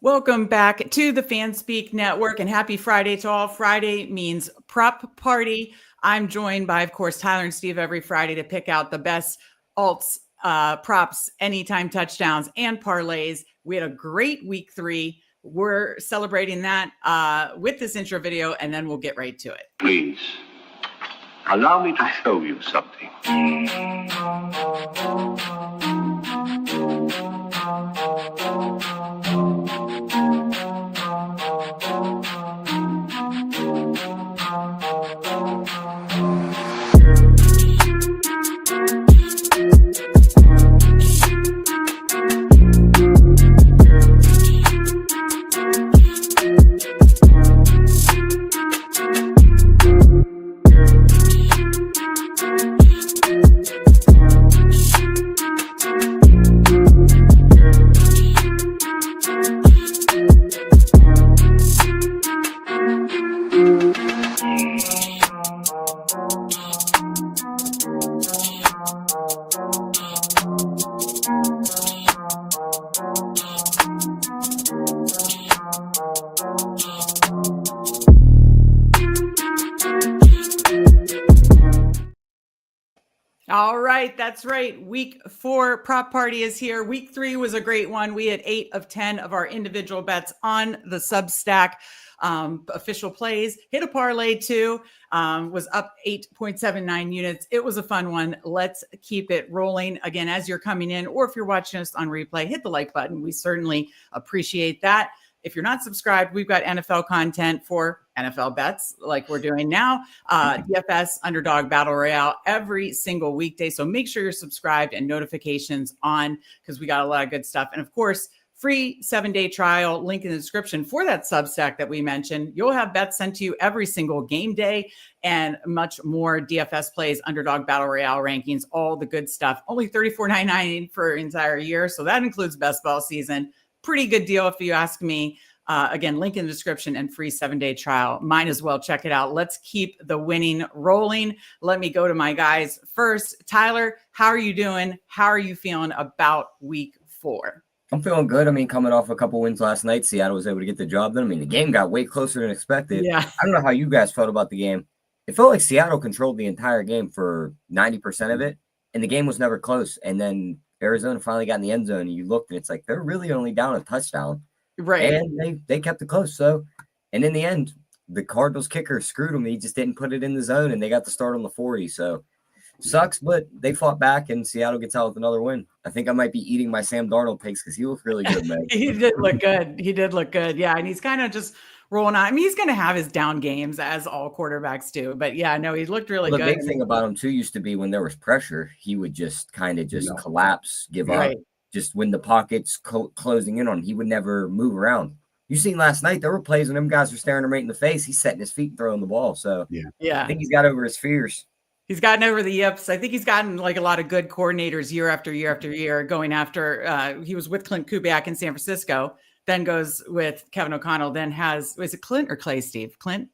Welcome back to the Fanspeak Network, and happy Friday to all. Friday means prop party. I'm joined by, of course, Tyler and Steve every Friday to pick out the best alts, props, anytime touchdowns, and parlays. We had a great week 3. We're celebrating that with this intro video, and then we'll get right to it. Please, allow me to show you something. All right, that's right. Week 4 prop party is here. Week 3 was a great one. We had 8 of 10 of our individual bets on the Substack official plays. Hit a parlay too. Was up 8.79 units. It was a fun one. Let's keep it rolling. Again, as you're coming in, or if you're watching us on replay, hit the like button. We certainly appreciate that. If you're not subscribed, we've got NFL content for NFL bets like we're doing now. DFS, Underdog, Battle Royale every single weekday. So make sure you're subscribed and notifications on because we got a lot of good stuff. And of course, free 7-day trial, link in the description for that Substack that we mentioned. You'll have bets sent to you every single game day and much more. DFS plays, Underdog, Battle Royale rankings, all the good stuff. Only $34.99 for an entire year. So that includes best ball season. Pretty good deal if you ask me. Again, link in the description and free 7-day trial. Might as well check it out. Let's keep the winning rolling. Let me go to my guys first. Tyler, how are you doing? How are you feeling about week 4? I'm feeling good. I mean, coming off a couple wins last night, Seattle was able to get the job done. I mean, the game got way closer than expected. Yeah. I don't know how you guys felt about the game. It felt like Seattle controlled the entire game for 90% of it, and the game was never close. And then Arizona finally got in the end zone, and you looked, and it's like they're really only down a touchdown. Right. And they kept it close. So, and in the end, the Cardinals kicker screwed him. He just didn't put it in the zone, and they got the start on the 40. So, sucks, but they fought back, and Seattle gets out with another win. I think I might be eating my Sam Darnold picks because he looked really good, man. He did look good. He did look good. Yeah, and he's kind of just rolling on. I mean, he's going to have his down games as all quarterbacks do. But yeah, no, he looked really good. The big thing about him too used to be when there was pressure, he would just kind of collapse, give up. Just when the pocket's closing in on him, he would never move around. You seen last night, there were plays when them guys were staring him right in the face. He's setting his feet and throwing the ball. So yeah, I think he's got over his fears. He's gotten over the yips. I think he's gotten like a lot of good coordinators year after year after year going after. He was with Clint Kubiak in San Francisco, then goes with Kevin O'Connell, then was it Clint or Clay, Steve? Clint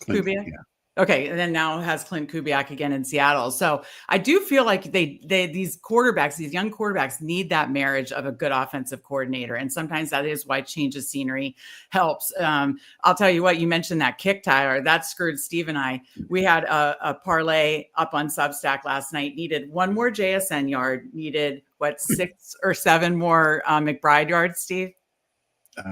Kubiak? Yeah. Okay, and then now has Clint Kubiak again in Seattle. So I do feel like these quarterbacks, these young quarterbacks, need that marriage of a good offensive coordinator, and sometimes that is why change of scenery helps. I'll tell you what, you mentioned that kick, Tyler. That screwed Steve and I. We had a parlay up on Substack last night. Needed one more JSN yard. Needed 6 or 7 more McBride yards, Steve.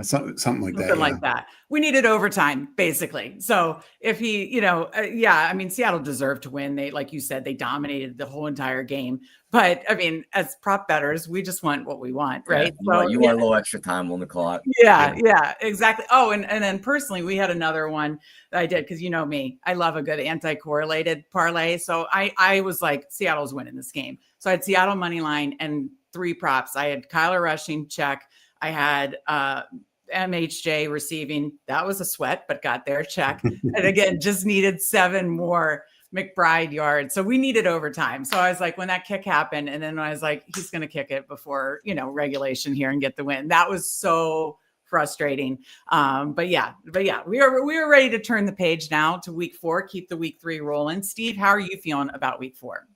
Something like that. We needed overtime, basically. So if he, I mean, Seattle deserved to win. They, like you said, they dominated the whole entire game. But I mean, as prop bettors, we just want what we want, right? Yeah, you want a little extra time on the clock. Yeah, exactly. Oh, and then personally, we had another one that I did because you know me, I love a good anti-correlated parlay. So I was like, Seattle's winning this game. So I had Seattle money line and 3 props. I had Kyler rushing, check. I had MHJ receiving. That was a sweat, but got there, check. And again, just needed 7 more McBride yards. So we needed overtime. So I was like, when that kick happened, and then I was like, he's going to kick it before, regulation here and get the win. That was so frustrating. But yeah, we are ready to turn the page now to week 4, keep the week 3 rolling. Steve, how are you feeling about week 4?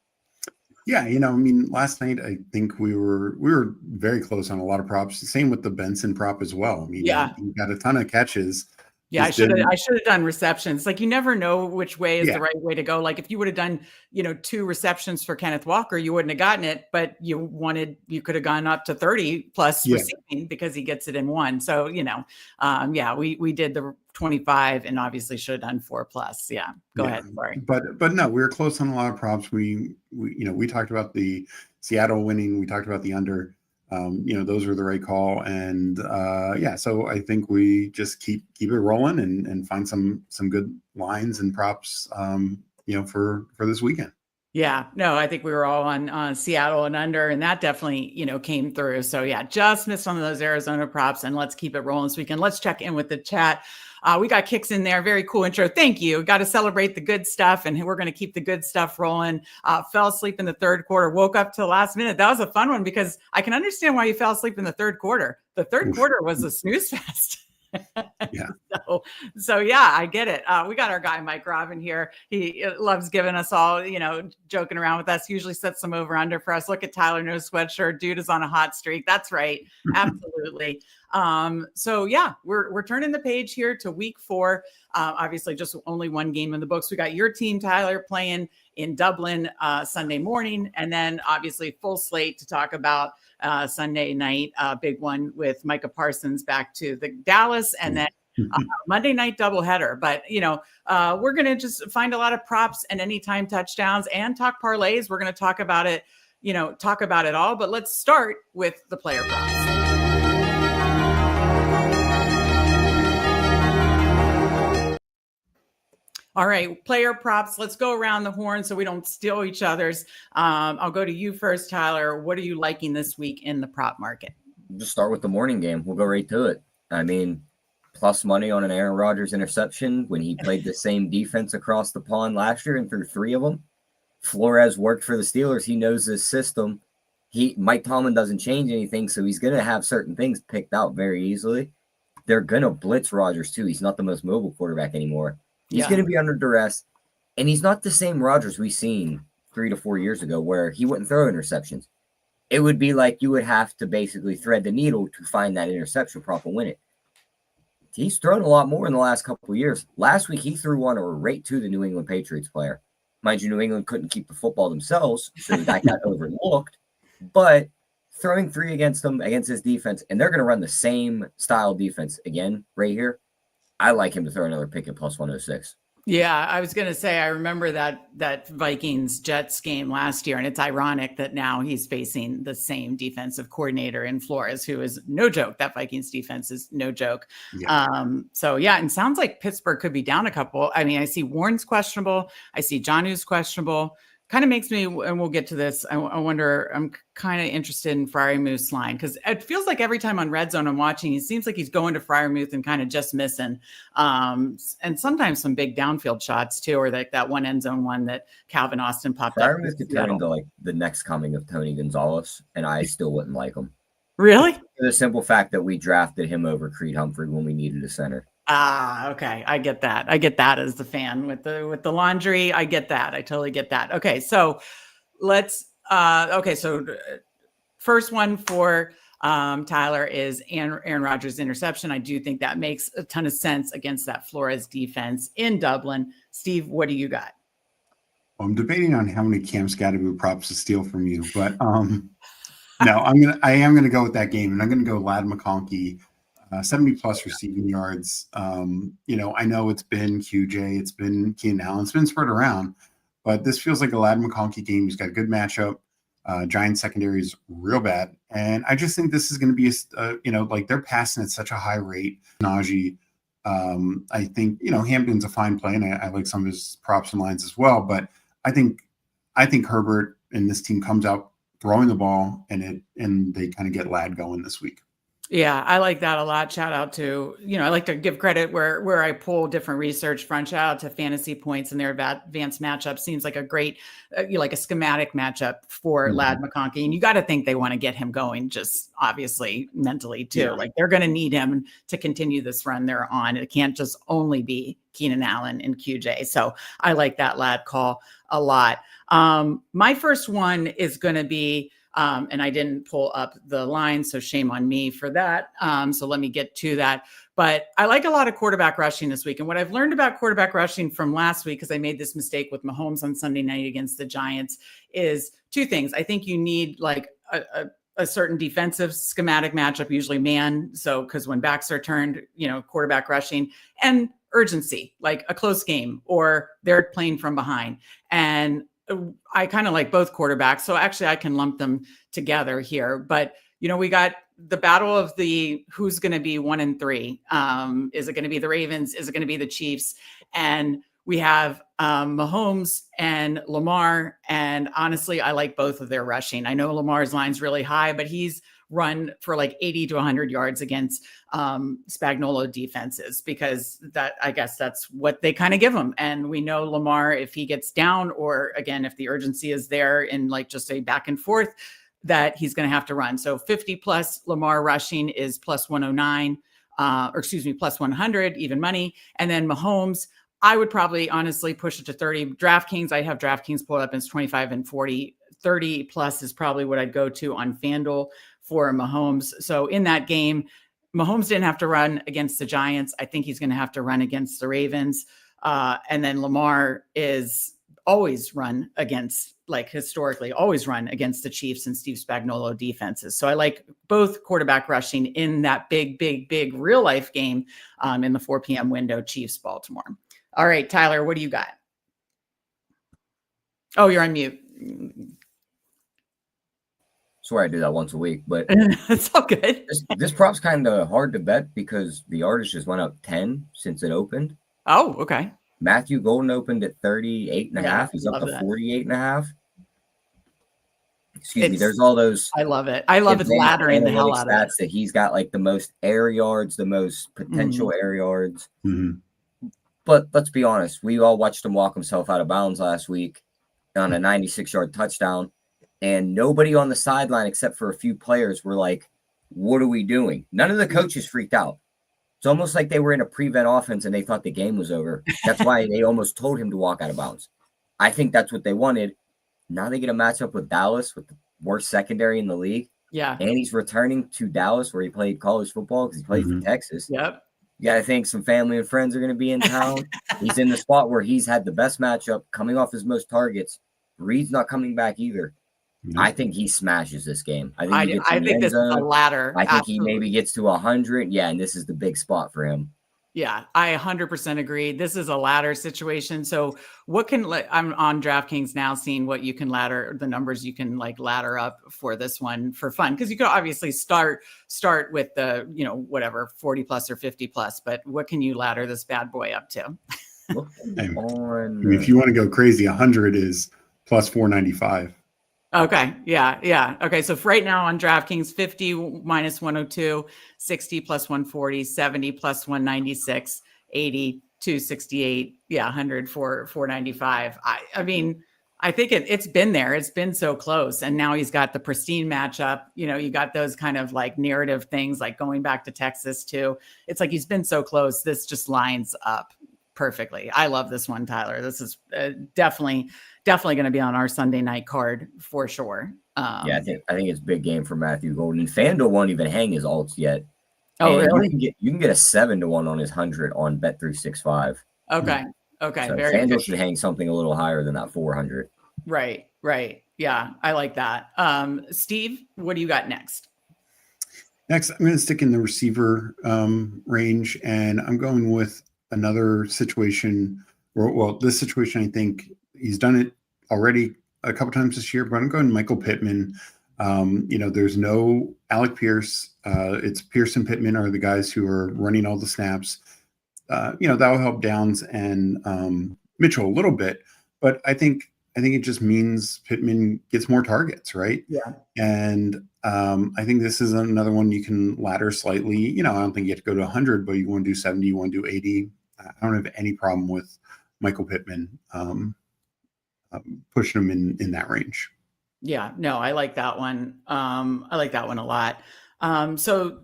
Yeah, I mean, last night I think we were very close on a lot of props. Same with the Benson prop as well. I mean, Yeah. he got a ton of catches. Yeah, I Just should have didn't. I should have done receptions. Like you never know which way is Yeah, the right way to go. Like if you would have done, 2 receptions for Kenneth Walker, you wouldn't have gotten it, but you could have gone up to 30 plus yeah, receiving because he gets it in one. So, yeah, we did the 25 and obviously should have done 4 plus. Yeah. Go yeah. ahead. Sorry. But no, we were close on a lot of props. We talked about the Seattle winning. We talked about the under. Those were the right call, and yeah. So I think we just keep it rolling and find some good lines and props. For this weekend. Yeah, no, I think we were all on Seattle and under, and that definitely, came through. So yeah, just missed some of those Arizona props, and let's keep it rolling this weekend. Let's check in with the chat. We got Kicks in there. Very cool intro. Thank you. Got to celebrate the good stuff, and we're going to keep the good stuff rolling. Fell asleep in the third quarter, woke up to the last minute. That was a fun one because I can understand why you fell asleep in the third quarter. The third quarter was a snooze fest. Yeah. So yeah, I get it. We got our guy Mike Robin here. He loves giving us all, joking around with us. Usually sets some over under for us. Look at Tyler, no sweatshirt. Dude is on a hot streak. That's right. Absolutely. So yeah, we're turning the page here to week 4. Obviously, just only one game in the books. We got your team, Tyler, playing in Dublin Sunday morning, and then obviously full slate to talk about Sunday night, big one with Micah Parsons back to the Dallas, and then Monday night doubleheader. But we're going to just find a lot of props and anytime touchdowns and talk parlays. We're going to talk about it, talk about it all. But let's start with the player props. All right, player props. Let's go around the horn so we don't steal each other's. I'll go to you first, Tyler. What are you liking this week in the prop market? Just start with the morning game. We'll go right to it. I mean, plus money on an Aaron Rodgers interception when he played the same defense across the pond last year and threw 3 of them. Flores worked for the Steelers. He knows this system. Mike Tomlin doesn't change anything, so he's going to have certain things picked out very easily. They're going to blitz Rodgers, too. He's not the most mobile quarterback anymore. He's going to be under duress, and he's not the same Rodgers we've seen 3 to 4 years ago where he wouldn't throw interceptions. It would be like you would have to basically thread the needle to find that interception prop and win it. He's thrown a lot more in the last couple of years. Last week, he threw one right to the New England Patriots player. Mind you, New England couldn't keep the football themselves, so that got overlooked. But throwing 3 against them, against his defense, and they're going to run the same style defense again right here. I like him to throw another pick at plus 106. Yeah, I was going to say, I remember that Vikings-Jets game last year, and it's ironic that now he's facing the same defensive coordinator in Flores, who is no joke. That Vikings defense is no joke. Yeah. So, yeah, and sounds like Pittsburgh could be down a couple. I mean, I see Warren's questionable. I see Jonnu's questionable. Kind of makes me, and we'll get to this, I wonder, I'm kind of interested in Freiermuth's line because it feels like every time on Red Zone I'm watching, it seems like he's going to Freiermuth and kind of just missing. And sometimes some big downfield shots too, or like that one end zone one that Calvin Austin popped up. Freiermuth could turn into like the next coming of Tony Gonzalez, and I still wouldn't like him. Really? For the simple fact that we drafted him over Creed Humphrey when we needed a center. Okay. I get that. I get that as the fan with the laundry. I get that. I totally get that. Okay. So let's, so first one for Tyler is Aaron Rodgers interception. I do think that makes a ton of sense against that Flores defense in Dublin. Steve, what do you got? I'm debating on how many Cam Scatterby props to steal from you, but no, I am gonna go with that game, and I'm gonna go Ladd McConkey. 70 plus receiving yards. I know it's been QJ, it's been Keenan Allen, it's been spread around, but this feels like a Ladd McConkey game. He's got a good matchup. Giants secondary is real bad. And I just think this is going to be, like they're passing at such a high rate. Najee, I think, Hampton's a fine play, and I like some of his props and lines as well. But I think Herbert and this team comes out throwing the ball, and they kind of get Ladd going this week. Yeah, I like that a lot. Shout out to, I like to give credit where I pull different research from. Shout out to Fantasy Points and their advanced matchup. Seems like a great, like a schematic matchup for Lad McConkey. And you got to think they want to get him going, just obviously mentally too. Yeah. Like they're going to need him to continue this run they're on. It can't just only be Keenan Allen and QJ. So I like that Lad call a lot. My first one is going to be, and I didn't pull up the line, so shame on me for that. So let me get to that. But I like a lot of quarterback rushing this week. And what I've learned about quarterback rushing from last week, because I made this mistake with Mahomes on Sunday night against the Giants, is two things. I think you need like a certain defensive schematic matchup, usually man. So because when backs are turned, quarterback rushing, and urgency, like a close game or they're playing from behind. And I kind of like both quarterbacks. So actually I can lump them together here, but we got the battle of the, who's going to be 1 and 3. Is it going to be the Ravens? Is it going to be the Chiefs? And we have Mahomes and Lamar. And honestly, I like both of their rushing. I know Lamar's line's really high, but he's run for like 80 to 100 yards against Spagnuolo defenses, because I guess that's what they kind of give him. And we know Lamar, if he gets down, or again, if the urgency is there in like just a back and forth, that he's going to have to run. So 50 plus Lamar rushing is plus 109, plus 100, even money. And then Mahomes, I would probably honestly push it to 30. DraftKings, I have DraftKings pulled up, and it's 25 and 40. 30 plus is probably what I'd go to on FanDuel for Mahomes. So in that game, Mahomes didn't have to run against the Giants. I think he's going to have to run against the Ravens. And then Lamar is always run against, like historically, always run against the Chiefs and Steve Spagnuolo defenses. So I like both quarterback rushing in that big real life game in the 4 p.m. window, Chiefs, Baltimore. All right, Tyler, what do you got? Oh, you're on mute. Swear I do that once a week, but it's all good. This prop's kind of hard to bet because the yardage just went up 10 since it opened. Oh, okay. Matthew Golden opened at 38 and a half. He's up to 48 and a half. Excuse me. There's all those. I love it. I love it laddering the hell out of it. That he's got like the most air yards, the most potential air yards. But let's be honest. We all watched him walk himself out of bounds last week on a 96-yard touchdown. And nobody on the sideline, except for a few players, were like, what are we doing? None of the coaches freaked out. It's almost like they were in a prevent offense and they thought the game was over. That's why they almost told him to walk out of bounds. I think that's what they wanted. Now they get a matchup with Dallas, with the worst secondary in the league. Yeah. And he's returning to Dallas, where he played college football, because he played for Texas. Yep. You got to think some family and friends are going to be in town. He's in the spot where he's had the best matchup, coming off his most targets. Reed's not coming back either. I think he smashes this game. I think this is a ladder. I think he maybe gets to 100. Yeah, and this is the big spot for him. Yeah, I 100% agree. This is a ladder situation. So I'm on DraftKings now, seeing what you can ladder, the numbers you can like ladder up for this one for fun. Because you could obviously start with the, whatever, 40 plus or 50 plus, but what can you ladder this bad boy up to? If you want to go crazy, 100 is plus 495. Okay. Yeah. Okay. So for right now on DraftKings, 50 minus 102, 60 plus 140, 70 plus 196, 80, 268. Yeah. 100 for 495. I mean, I think it's been there. It's been so close. And now he's got the pristine matchup. You got those kind of like narrative things, like going back to Texas too. It's like he's been so close. This just lines up perfectly. I love this one, Tyler. This is definitely going to be on our Sunday night card for sure. I think it's a big game for Matthew Golden. FanDuel won't even hang his alts yet. Oh, and really? You can get a 7-1 on his 100 on Bet365. Okay. So Very FanDuel good. should hang something a little higher than that 400. Right. Yeah, I like that. Steve, what do you got next? Next, I'm going to stick in the receiver range, and I'm going with another situation. This situation, I think he's done it already a couple times this year, but I'm going Michael Pittman. There's no Alec Pierce. It's Pierce and Pittman are the guys who are running all the snaps. That will help Downs and Mitchell a little bit, but I think it just means Pittman gets more targets, right? Yeah. And I think this is another one you can ladder slightly. I don't think you have to go to 100, but you want to do 70, you want to do 80. I don't have any problem with Michael Pittman pushing him in that range. Yeah, no, I like that one. I like that one a lot. So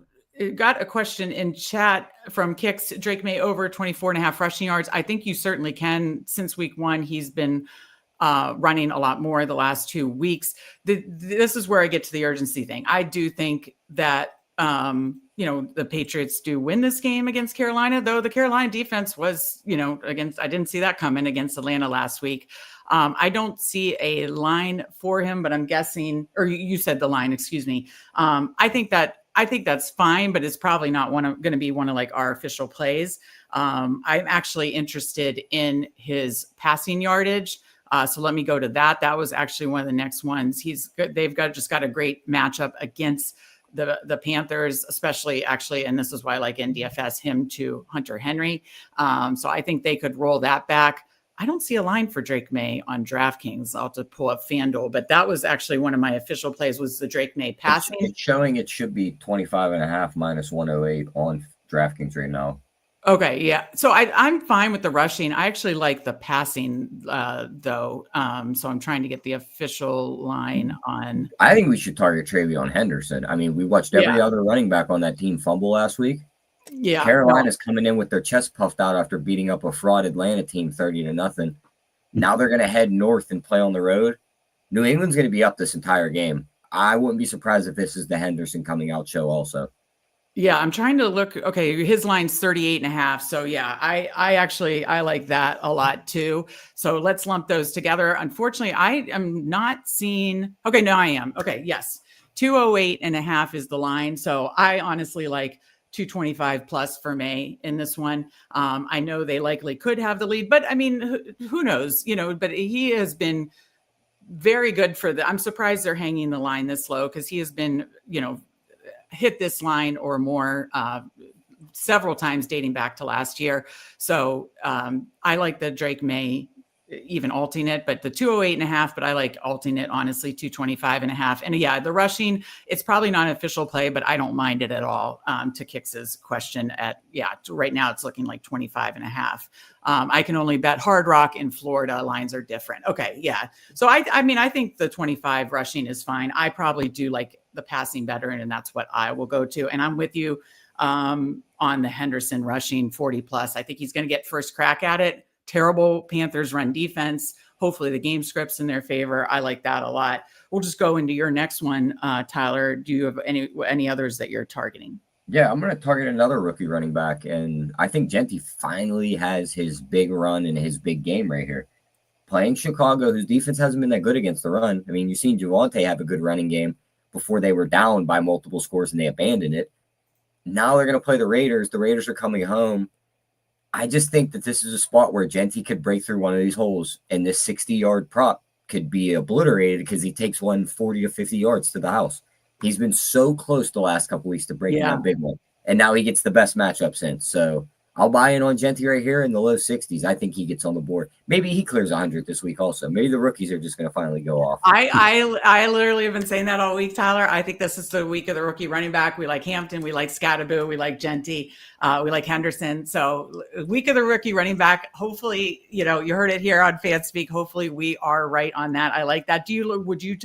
got a question in chat from Kicks. Drake May over 24.5 rushing yards. I think you certainly can. Since week 1, he's been running a lot more the last 2 weeks. This is where I get to the urgency thing. I do think that, the Patriots do win this game against Carolina, though the Carolina defense was, I didn't see that coming against Atlanta last week. I don't see a line for him, but I'm guessing, or you said the line, excuse me. I think that's fine, but it's probably not going to be one of like our official plays. I'm actually interested in his passing yardage. So let me go to that. That was actually one of the next ones. They've got a great matchup against the Panthers, especially actually, and this is why I like NDFS him to Hunter Henry. So I think they could roll that back. I don't see a line for Drake May on DraftKings. I'll have to pull up FanDuel, but that was actually one of my official plays was the Drake May passing. It's showing it should be 25.5 minus 108 on DraftKings right now. Okay, yeah. So I'm fine with the rushing. I actually like the passing, though. So I'm trying to get the official line on. I think we should target Travion Henderson. I mean, we watched every other running back on that team fumble last week. Yeah, Carolina's coming in with their chest puffed out after beating up a fraud Atlanta team 30-0. Now they're going to head north and play on the road. New England's going to be up this entire game. I wouldn't be surprised if this is the Henderson coming out show also. Yeah, I'm trying to look. Okay, his line's 38.5. So yeah, I like that a lot too. So let's lump those together. Unfortunately, I am not seeing. Okay, no, I am. Okay, yes, 208.5 is the line. So I honestly like 225 plus for May in this one. I know they likely could have the lead, but I mean, who knows? But he has been very good I'm surprised they're hanging the line this low because he has been, hit this line or more several times dating back to last year. So I like the Drake May even alting it, but the 208.5, but I like alting it, honestly, 225.5. And yeah, the rushing, it's probably not an official play, but I don't mind it at all. To Kix's question right now it's looking like 25.5. I can only bet Hard Rock in Florida. Lines are different. Okay. Yeah. So I think the 25 rushing is fine. I probably do like the passing better. And that's what I will go to. And I'm with you on the Henderson rushing 40 plus. I think he's going to get first crack at it. Terrible Panthers run defense. Hopefully the game script's in their favor. I like that a lot. We'll just go into your next one, Tyler. Do you have any others that you're targeting? Yeah, I'm going to target another rookie running back, and I think Genty finally has his big run and his big game right here. Playing Chicago, whose defense hasn't been that good against the run. I mean, you've seen Javonte have a good running game before they were down by multiple scores and they abandoned it. Now they're going to play the Raiders. The Raiders are coming home. I just think that this is a spot where Genty could break through one of these holes, and this 60-yard prop could be obliterated because he takes one 40 to 50 yards to the house. He's been so close the last couple weeks to breaking that big one, and now he gets the best matchup since. So I'll buy in on Genty right here in the low 60s. I think he gets on the board. Maybe he clears 100 this week also. Maybe the rookies are just going to finally go off. I literally have been saying that all week, Tyler. I think this is the week of the rookie running back. We like Hampton. We like Scatterboo. We like Genty. We like Henderson. So week of the rookie running back. Hopefully, you heard it here on Fanspeak. Hopefully we are right on that. I like that. Would you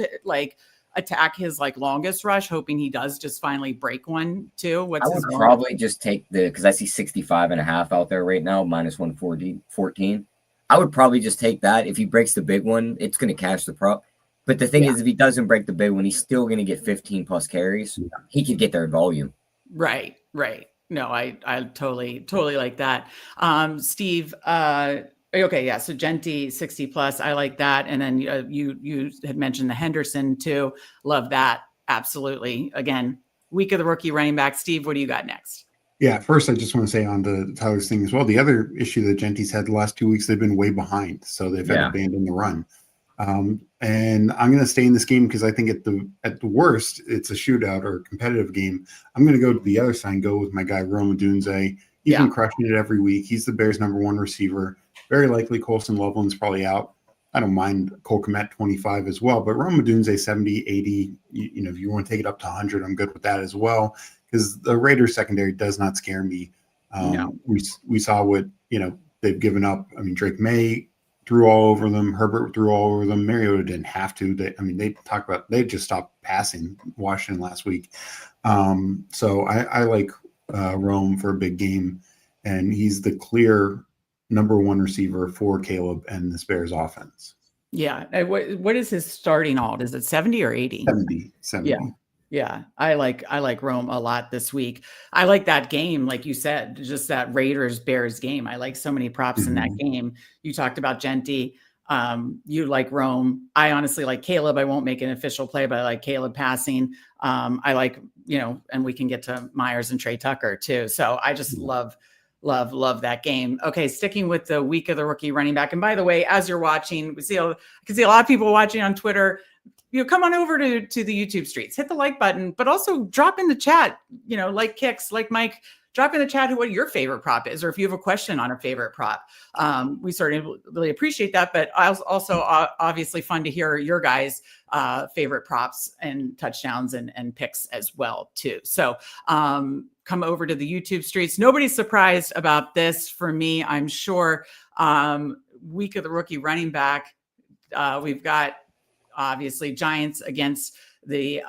attack his longest rush, hoping he does just finally break one too? I would probably just take because I see 65.5 out there right now, minus 114. I would probably just take that. If he breaks the big one, it's going to cash the prop. But the thing is, if he doesn't break the big one, he's still going to get 15 plus carries. He could get there in volume. Right. No, I totally like that. Steve, okay, yeah. So Genty 60 plus, I like that. And then you had mentioned the Henderson too. Love that. Absolutely. Again, week of the rookie running back. Steve, what do you got next? Yeah, first I just want to say on the Tyler's thing as well. The other issue that Genty's had the last 2 weeks, they've been way behind, so they've had to abandon the run. And I'm going to stay in this game because I think at the worst it's a shootout or a competitive game. I'm going to go to the other side and go with my guy Rome Odunze. He's been crushing it every week. He's the Bears' #1 receiver. Very likely Colson Loveland's probably out. I don't mind Cole Kmet 25 as well, but Rome Odunze 70, 80. You know, if you want to take it up to 100, I'm good with that as well, because the Raiders secondary does not scare me. No. We saw what, you know, they've given up. I mean, Drake May threw all over them. Herbert threw all over them. Mariota didn't have to. They just stopped passing Washington last week. So I like Rome for a big game, and he's the clear number one receiver for Caleb and this Bears offense. Yeah. What is his starting alt? Is it 70 or 80? 70. Yeah. Yeah. I like Rome a lot this week. I like that game. Like you said, just that Raiders Bears game. I like so many props in that game. You talked about Genty. You like Rome. I honestly like Caleb. I won't make an official play, but I like Caleb passing. I like, you know, and we can get to Myers and Trey Tucker too. So I just love that game. Okay, sticking with the week of the rookie running back. And by the way, as you're watching, I can see a lot of people watching on Twitter. You know, come on over to the YouTube streets, hit the like button, but also drop in the chat, you know, like Kicks, like Mike, drop in the chat what your favorite prop is, or if you have a question on a favorite prop. We certainly really appreciate that, but also obviously fun to hear your guys' favorite props and touchdowns and picks as well too. So come over to the YouTube streets. Nobody's surprised about this for me, I'm sure. Week of the rookie running back. We've got obviously Giants against the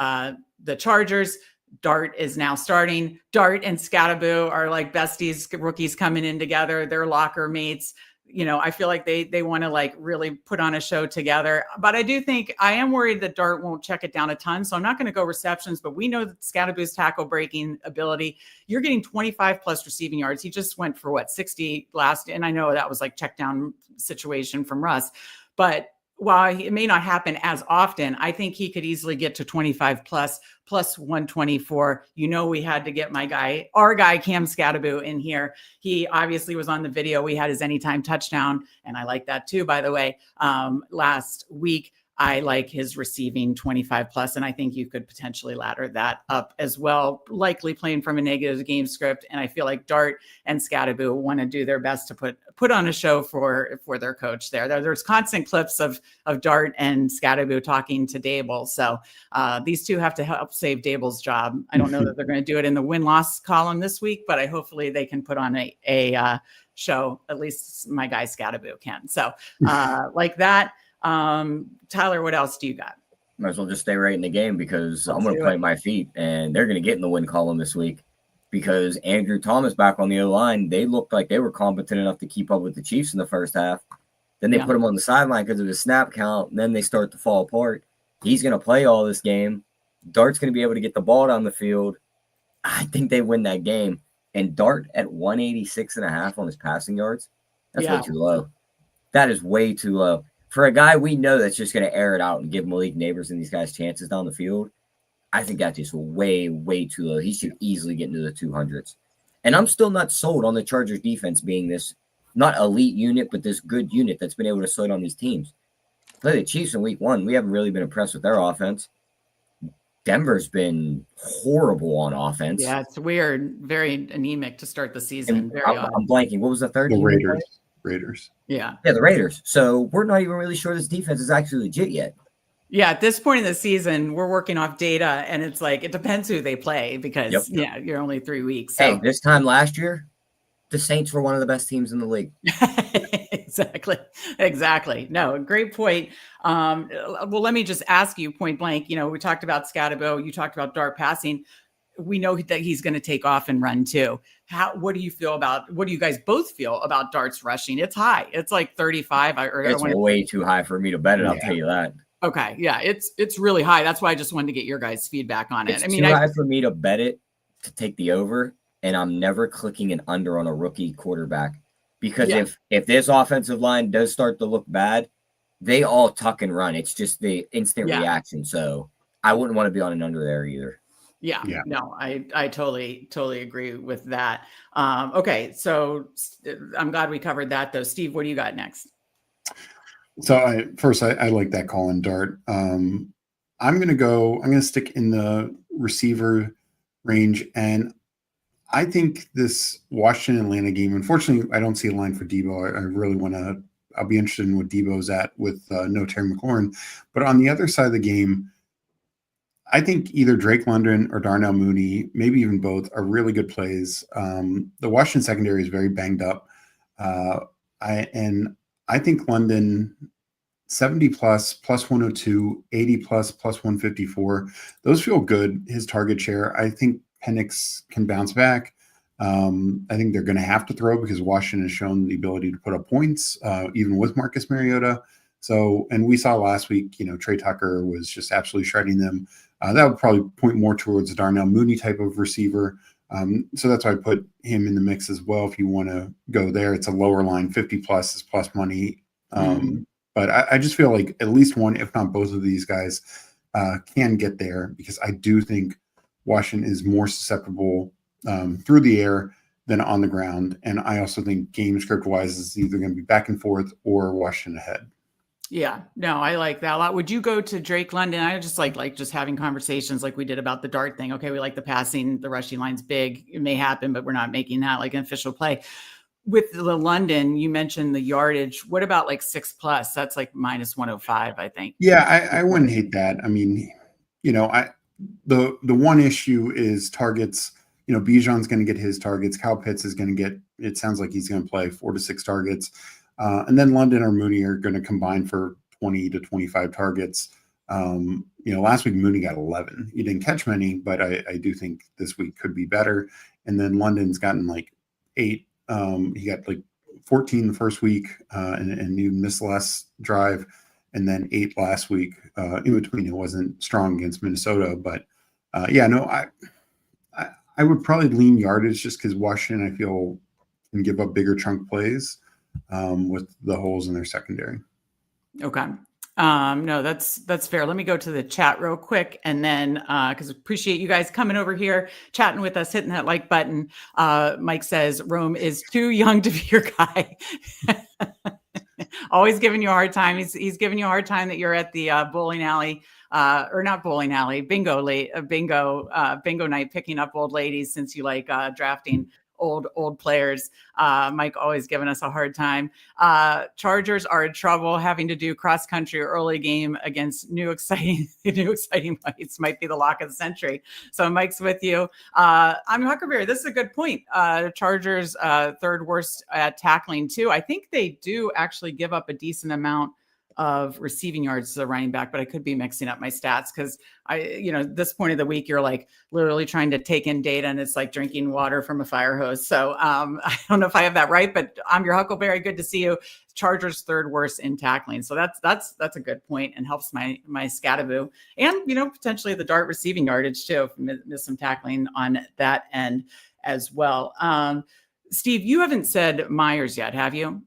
Chargers. Dart is now starting. Dart and Scattaboo are like besties, rookies coming in together. They're locker mates. You know, I feel like they want to like really put on a show together. But I do think I am worried that Dart won't check it down a ton. So I'm not going to go receptions, but we know that Scattaboo's tackle breaking ability. You're getting 25 plus receiving yards. He just went for 60 last. And I know that was like check down situation from Russ, but while it may not happen as often, I think he could easily get to 25 plus 124. You know, we had to get our guy, Cam Scattaboo in here. He obviously was on the video. We had his anytime touchdown, and I like that too, by the way, last week. I like his receiving 25 plus, and I think you could potentially ladder that up as well, likely playing from a negative game script. And I feel like Dart and Scattaboo want to do their best to put on a show for their coach there. There's constant clips of Dart and Scattaboo talking to Dable. So these two have to help save Dable's job. I don't know that they're going to do it in the win-loss column this week, but hopefully they can put on a show. At least my guy Scattaboo can. So like that. Tyler, what else do you got? Might as well just stay right in the game, because I'm going to plant my feet, and they're going to get in the win column this week because Andrew Thomas back on the O-line. They looked like they were competent enough to keep up with the Chiefs in the first half. Then they put him on the sideline because of his snap count, and then they start to fall apart. He's going to play all this game. Dart's going to be able to get the ball down the field. I think they win that game. And Dart at 186.5 on his passing yards, that's way too low. That is way too low. For a guy we know that's just going to air it out and give Malik Neighbors and these guys chances down the field, I think that's just way, way too low. He should easily get into the 200s. And I'm still not sold on the Chargers defense being this not elite unit, but this good unit that's been able to slow down these teams. Play the Chiefs in week 1. We haven't really been impressed with their offense. Denver's been horrible on offense. Yeah, it's weird. Very anemic to start the season. I'm blanking. What was the third? The Raiders. Yeah, the Raiders. So we're not even really sure this defense is actually legit yet. Yeah, at this point in the season, we're working off data, and it's like it depends who they play because you're only 3 weeks. So. Hey, this time last year, the Saints were one of the best teams in the league. Exactly. No, great point. Well, let me just ask you point blank. You know, we talked about Scattaboo. You talked about Dart passing. We know that he's going to take off and run too. What do you guys both feel about Dart's rushing? It's high. It's like 35. It's way too high for me to bet it. I'll tell you that. Okay. Yeah. It's really high. That's why I just wanted to get your guys' feedback on it. It's too high for me to bet it to take the over, and I'm never clicking an under on a rookie quarterback because if this offensive line does start to look bad, they all tuck and run. It's just the instant reaction. So I wouldn't want to be on an under there either. Yeah. No, I totally agree with that. Okay. So I'm glad we covered that though. Steve, what do you got next? So I like that call in Dart. I'm going to stick in the receiver range. And I think this Washington Atlanta game, unfortunately, I don't see a line for Debo. I really want to I'll be interested in what Debo's at with no Terry McLaurin. But on the other side of the game, I think either Drake London or Darnell Mooney, maybe even both, are really good plays. The Washington secondary is very banged up. I think London 70 plus 102, 80 plus 154. Those feel good. His target share. I think Penix can bounce back. I think they're going to have to throw because Washington has shown the ability to put up points, even with Marcus Mariota. So, and we saw last week, Trey Tucker was just absolutely shredding them. That would probably point more towards a Darnell Mooney type of receiver. So that's why I put him in the mix as well. If you want to go there, it's a lower line, 50 plus is plus money. But I just feel like at least one, if not both of these guys can get there, because I do think Washington is more susceptible through the air than on the ground. And I also think game script wise is either going to be back and forth or Washington ahead. Yeah, no, I like that a lot. Would you go to Drake London? I just like just having conversations like we did about the dart thing. Okay, we like the passing, the rushing line's big. It may happen, but we're not making that like an official play. With the London, you mentioned the yardage. What about like 6+? That's like minus 105, I think. Yeah, I wouldn't hate that. I mean, the one issue is targets. Bijan's going to get his targets. Kyle Pitts is going to get, it sounds like he's going to play 4 to 6 targets. And then London or Mooney are going to combine for 20 to 25 targets. Last week Mooney got 11. He didn't catch many, but I do think this week could be better. And then London's gotten like 8. He got like 14 the first week and he missed the last drive, and then 8 last week. In between, it wasn't strong against Minnesota, but I would probably lean yardage just because Washington, I feel, can give up bigger chunk plays with the holes in their secondary. Okay. No, that's fair. Let me go to the chat real quick. And then, cause appreciate you guys coming over here, chatting with us, hitting that like button. Mike says Rome is too young to be your guy. Always giving you a hard time. He's giving you a hard time that you're at the bowling alley, or not bowling alley, bingo night, picking up old ladies since you like drafting old players. Mike always giving us a hard time. Chargers are in trouble having to do cross country early game against new exciting fights. Might be the lock of the century. So Mike's with you. I'm Huckleberry. This is a good point. Chargers third worst at tackling too. I think they do actually give up a decent amount of receiving yards to the running back, but I could be mixing up my stats because this point of the week, you're like literally trying to take in data and it's like drinking water from a fire hose. So I don't know if I have that right, but I'm your Huckleberry. Good to see you. Chargers third worst in tackling. So that's a good point and helps my Scattaboo and, potentially the dart receiving yardage too, miss some tackling on that end as well. Steve, you haven't said Myers yet, have you?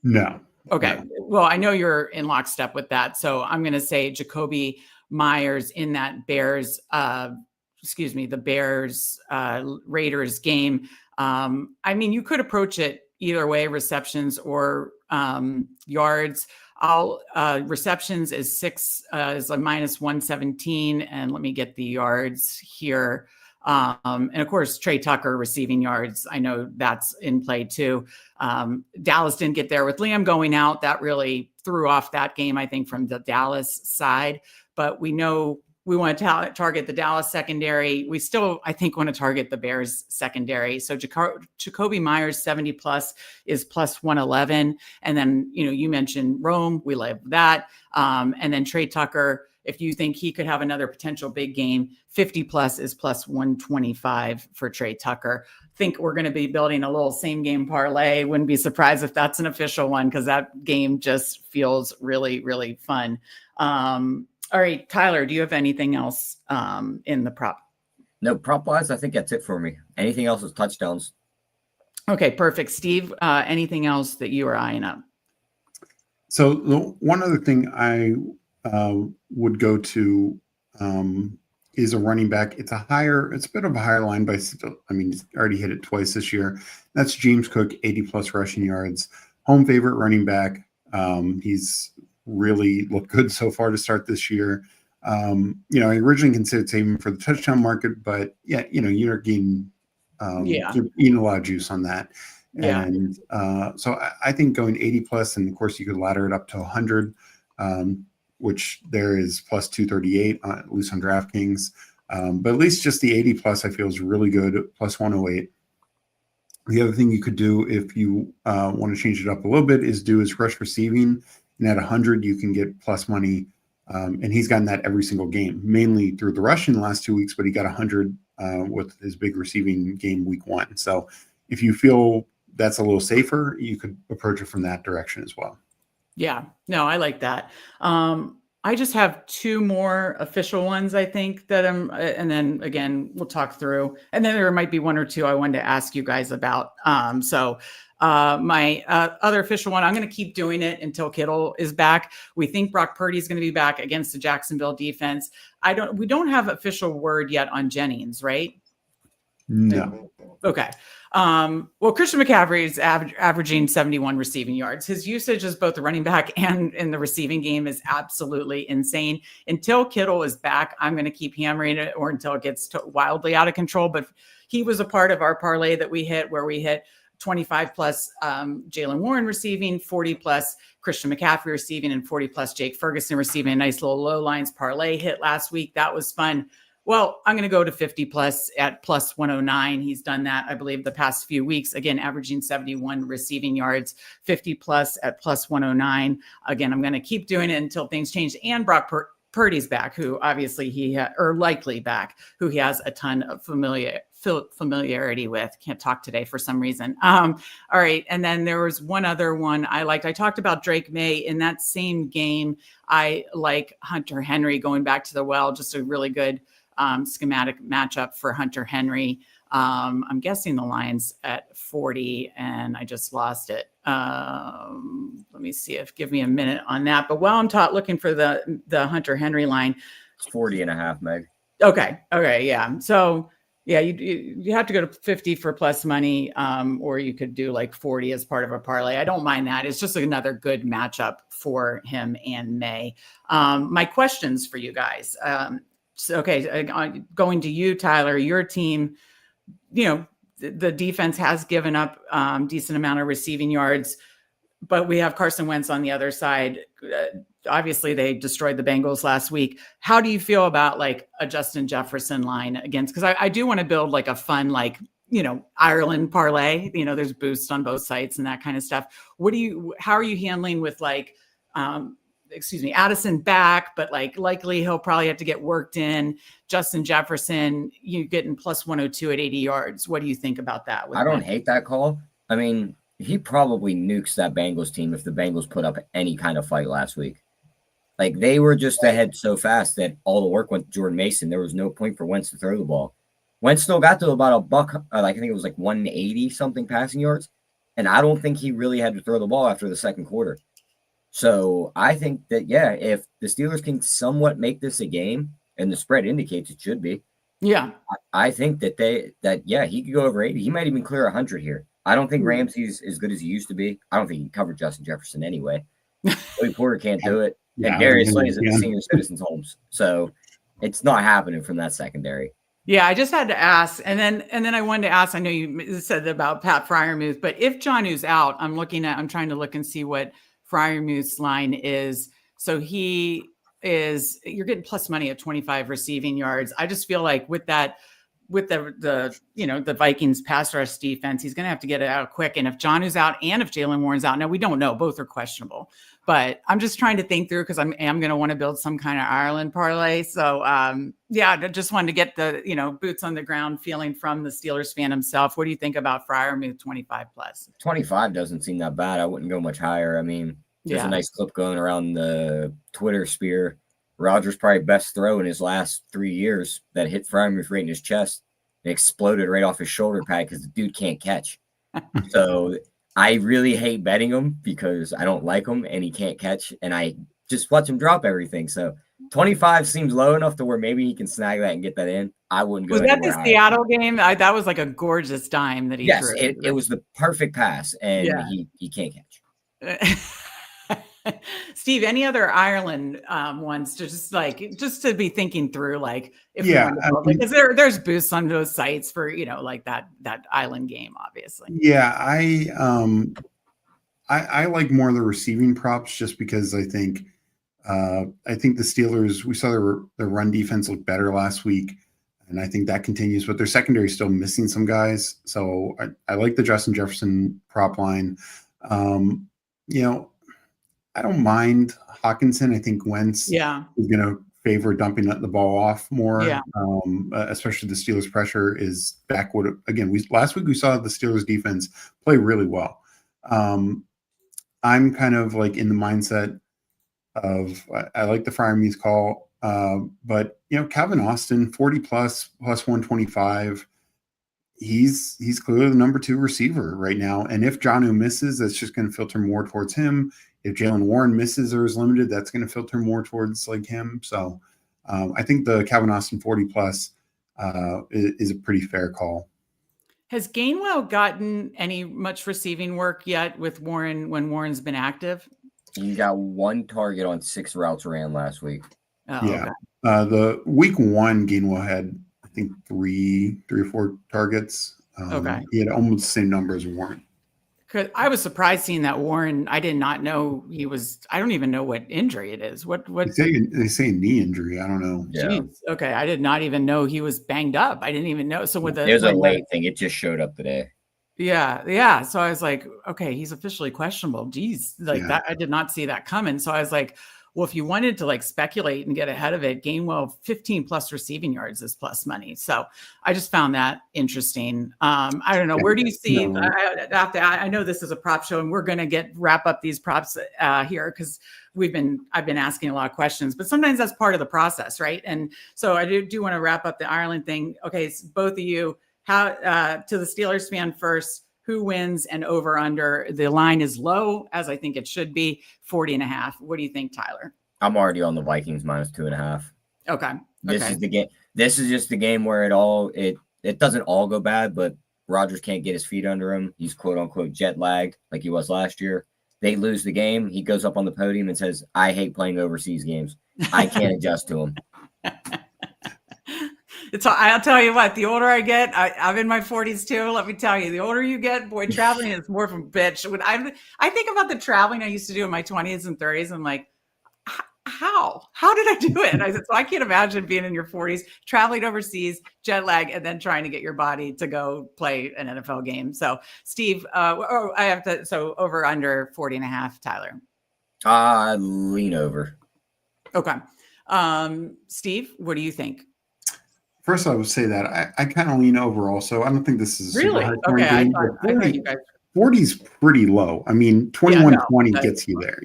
No. Okay. Well, I know you're in lockstep with that. So I'm going to say Jacoby Myers in that Bears, the Bears Raiders game. I mean, you could approach it either way, receptions or yards. Receptions is 6 is a minus 117. And let me get the yards here. And of course, Trey Tucker receiving yards. I know that's in play too. Dallas didn't get there with Liam going out. That really threw off that game, I think, from the Dallas side. But we know we want to target the Dallas secondary. We still, I think, want to target the Bears secondary. So Jacoby Myers 70 plus is plus 111. And then, you mentioned Rome. We love that. And then Trey Tucker, if you think he could have another potential big game, 50 plus is plus 125 for Trey Tucker. Think we're going to be building a little same game parlay. Wouldn't be surprised if that's an official one because that game just feels really, really fun. All right, Tyler, do you have anything else in the prop? No, prop wise, I think that's it for me. Anything else is touchdowns. Okay, perfect. Steve, anything else that you are eyeing up? So the one other thing I would go to is a running back. It's a bit of a higher line, but he's already hit it twice this year. That's James Cook, 80 plus rushing yards, home favorite running back. He's really looked good so far to start this year. I originally considered saving for the touchdown market, but you're getting, you're eating a lot of juice on that. Yeah. And so I think going 80 plus, and of course you could ladder it up to 100, which there is plus 238 at least on DraftKings. But at least just the 80 plus I feel is really good, plus 108. The other thing you could do if you want to change it up a little bit is rush receiving. And at 100, you can get plus money. And he's gotten that every single game, mainly through the rush in the last 2 weeks, but he got 100 with his big receiving game week 1. So if you feel that's a little safer, you could approach it from that direction as well. Yeah, no, I like that. I just have 2 more official ones, I think, that and then again, we'll talk through, and then there might be 1 or 2 I wanted to ask you guys about. My other official one, I'm going to keep doing it until Kittle is back. We think Brock Purdy is going to be back against the Jacksonville defense. We don't have official word yet on Jennings, right? No. Okay. Well, Christian McCaffrey is averaging 71 receiving yards. His usage as both the running back and in the receiving game is absolutely insane. Until Kittle is back, I'm going to keep hammering it, or until it gets wildly out of control. But he was a part of our parlay that we hit, where we hit 25 plus Jalen Warren receiving, 40 plus Christian McCaffrey receiving, and 40 plus Jake Ferguson receiving. A nice little low lines parlay hit last week. That was fun. Well, I'm going to go to 50 plus at plus 109. He's done that, I believe, the past few weeks. Again, averaging 71 receiving yards, 50 plus at plus 109. Again, I'm going to keep doing it until things change. And Brock Purdy's back, who obviously likely back, who he has a ton of familiarity with. Can't talk today for some reason. All right. And then there was one other one I liked. I talked about Drake May in that same game. I like Hunter Henry going back to the well, just a really good schematic matchup for Hunter Henry. I'm guessing the line's at 40 and I just lost it. Let me see give me a minute on that. But while I'm looking for the Hunter Henry line, It's 40 and a half, Meg. Okay. Yeah. So yeah, you have to go to 50 for plus money, or you could do like 40 as part of a parlay. I don't mind that. It's just another good matchup for him and May. My questions for you guys. Going to you, Tyler, your team, the defense has given up decent amount of receiving yards, but we have Carson Wentz on the other side. Obviously, they destroyed the Bengals last week. How do you feel about like a Justin Jefferson line against? Because I do want to build like a fun, Ireland parlay. There's boosts on both sites and that kind of stuff. How are you handling with Addison back, but likely he'll probably have to get worked in. Justin Jefferson, you getting plus 102 at 80 yards. What do you think about that? I don't hate that call. I mean, he probably nukes that Bengals team if the Bengals put up any kind of fight last week. Like, they were just ahead so fast that all the work went to Jordan Mason. There was no point for Wentz to throw the ball. Wentz still got to about a buck, I think it was 180 something passing yards. And I don't think he really had to throw the ball after the second quarter. So I think that, if the Steelers can somewhat make this a game, and the spread indicates it should be, I think that he could go over 80. He might even clear 100 here. I don't think Ramsey's as good as he used to be. I don't think he can cover Justin Jefferson anyway. Joey Porter can't do it. And Darius Slay is in the senior citizens' homes. So it's not happening from that secondary. Yeah, I just had to ask. And then I wanted to ask, I know you said about Pat Freiermuth, but if Jonnu's out, I'm trying to look and see what Freiermuth's line is. So you're getting plus money at 25 receiving yards. I just feel like with the Vikings pass rush defense, he's going to have to get it out quick. And if Jonnu's out and if Jalen Warren's out, now we don't know, both are questionable, but I'm just trying to think through, because I am going to want to build some kind of Ireland parlay. So I just wanted to get the, boots on the ground feeling from the Steelers fan himself. What do you think about Freiermuth 25 plus? 25 doesn't seem that bad. I wouldn't go much higher. I mean, there's a nice clip going around the Twitter sphere. Rodgers' probably best throw in his last 3 years that hit Freiermuth right in his chest and exploded right off his shoulder pad because the dude can't catch. So I really hate betting him because I don't like him and he can't catch, and I just watch him drop everything. So 25 seems low enough to where maybe he can snag that and get that in. I wouldn't go. Was that the Seattle game? That was like a gorgeous dime that he threw. Yes, it was the perfect pass, and he can't catch. Steve, any other Ireland ones to just to be thinking through, like if we Yeah, wanted to, because there's boosts on those sites for, like that island game, obviously. yeah, I like more of the receiving props just because I think the Steelers, we saw their run defense look better last week, and I think that continues, but their secondary is still missing some guys. So I like the Justin Jefferson prop line. You know, I don't mind Hawkinson. I think Wentz is going to favor dumping the ball off more. Yeah. Especially the Steelers pressure is back. Last week we saw the Steelers defense play really well. I'm kind of like in the mindset of I like the Freiermuth call, but Calvin Austin 40 plus 125. He's clearly the number 2 receiver right now, and if Jonnu misses, that's just going to filter more towards him. If Jalen Warren misses or is limited, that's going to filter more towards like him. So I think the Calvin Austin 40 plus is a pretty fair call. Has Gainwell gotten any much receiving work yet with Warren when Warren's been active? He got 1 target on 6 routes ran last week. Oh, yeah. Okay. The week 1 Gainwell had, I think, 3 or 4 targets. Okay. He had almost the same number as Warren. I was surprised seeing that Warren. I did not know he was. I don't even know what injury it is. What they say knee injury. I don't know. Yeah. Okay, I did not even know he was banged up. I didn't even know. So with there's a late thing. It just showed up today. Yeah. So I was like, okay, he's officially questionable. Geez, that I did not see that coming. So I was like, well, if you wanted to speculate and get ahead of it, Gainwell 15 plus receiving yards is plus money. So I just found that interesting. I don't know. Where do you see? No. I know this is a prop show, and we're going to wrap up these props here because I've been asking a lot of questions, but sometimes that's part of the process, right? And so I do want to wrap up the Ireland thing. Okay, so both of you, how to the Steelers fan first. Who wins and over under? The line is low, as I think it should be, 40.5. What do you think, Tyler? I'm already on the Vikings minus 2.5. Okay. This is the game. This is just the game where it doesn't all go bad, but Rodgers can't get his feet under him. He's quote unquote jet lagged like he was last year. They lose the game. He goes up on the podium and says, "I hate playing overseas games. I can't adjust to them." I'll tell you what, the older I get, I'm in my 40s too. Let me tell you, the older you get, boy, traveling is more of a bitch. When I think about the traveling I used to do in my 20s and 30s, I'm like, how did I do it? I said, so I can't imagine being in your 40s, traveling overseas, jet lag, and then trying to get your body to go play an NFL game. So Steve, so over under 40.5, Tyler. Lean over. Okay. Steve, what do you think? First, I would say that I kind of lean over also. I don't think this is really okay. Game, I thought you guys 40 is pretty low. I mean, 21-20 gets you there,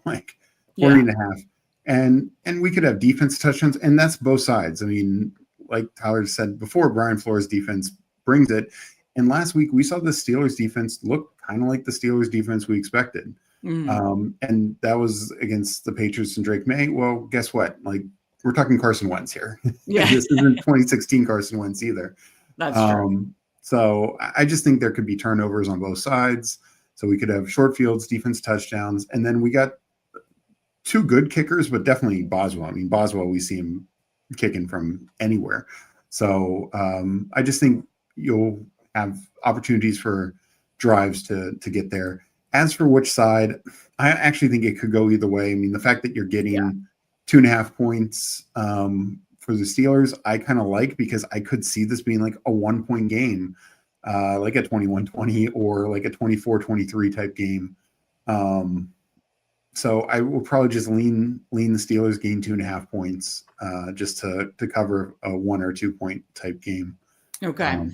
like 40.5. And we could have defense touchdowns, and that's both sides. I mean, like Tyler said before, Brian Flores' defense brings it. And last week we saw the Steelers defense look kind of like the Steelers defense we expected. And that was against the Patriots and Drake May. Well, guess what? We're talking Carson Wentz here. Yeah. This isn't 2016 Carson Wentz either. That's true. So I just think there could be turnovers on both sides. So we could have short fields, defense touchdowns, and then we got 2 good kickers, but definitely Boswell. I mean, Boswell, we see him kicking from anywhere. So I just think you'll have opportunities for drives to get there. As for which side, I actually think it could go either way. I mean, the fact that you're getting 2.5 points for the Steelers, I kind of like, because I could see this being like a 1-point game, like a 21-20 or like a 24-23 type game. So I will probably just lean the Steelers, gain 2.5 points just to cover a 1 or 2 point type game. Okay.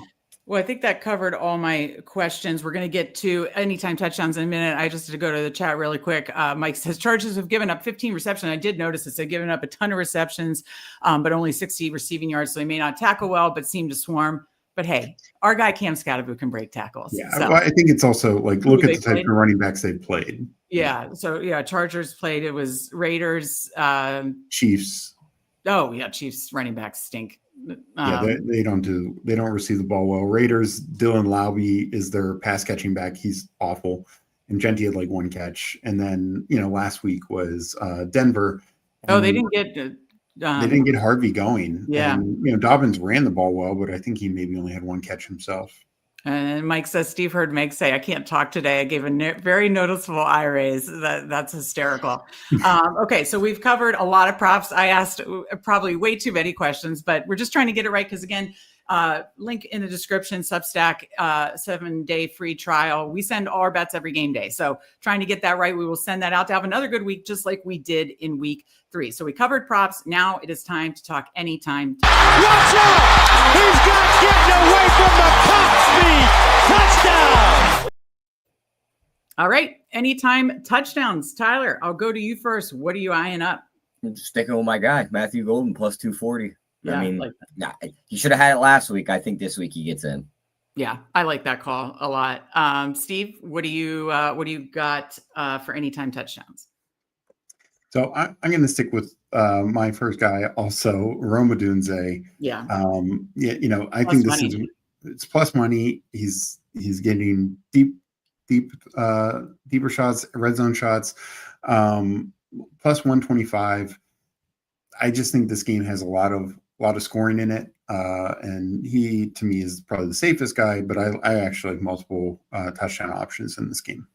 Well, I think that covered all my questions. We're going to get to anytime touchdowns in a minute. I just had to go to the chat really quick. Mike says Chargers have given up 15 receptions. I did notice this. They've given up a ton of receptions, but only 60 receiving yards. So they may not tackle well, but seem to swarm. But hey, our guy Cam Scatterbo can break tackles. Yeah, well, I think it's also look at the type of running backs they've played. Yeah. So Chargers played. It was Raiders, Chiefs. Oh yeah, Chiefs running backs stink. They don't receive the ball well. Raiders, Dylan Laube is their pass catching back. He's awful. and Genti had like one catch. And then, last week was Denver. Oh, they and didn't get. they didn't get Harvey going. Yeah. And, Dobbins ran the ball well, but I think he maybe only had one catch himself. And Mike says, Steve heard Meg say, I can't talk today. I gave a very noticeable eye raise. That's hysterical. Okay, so we've covered a lot of props. I asked probably way too many questions, but we're just trying to get it right because, again, link in the description, Substack, 7-day free trial. We send all our bets every game day. So trying to get that right, we will send that out to have another good week, just like we did in week 3. So we covered props. Now it is time to talk anytime. Watch out! He's got getting away from the top speed. Touchdown! All right. Anytime touchdowns. Tyler, I'll go to you first. What are you eyeing up? I'm just sticking with my guy, Matthew Golden, plus 240. Yeah, I mean, he should have had it last week. I think this week he gets in. Yeah, I like that call a lot. Steve, what do you got for anytime touchdowns? So I'm going to stick with my first guy, also Roma Dunze. Yeah. I think this it's plus money. He's getting deeper shots, red zone shots, plus 125. I just think this game has a lot of scoring in it. And he, to me, is probably the safest guy, but I actually like multiple touchdown options in this game.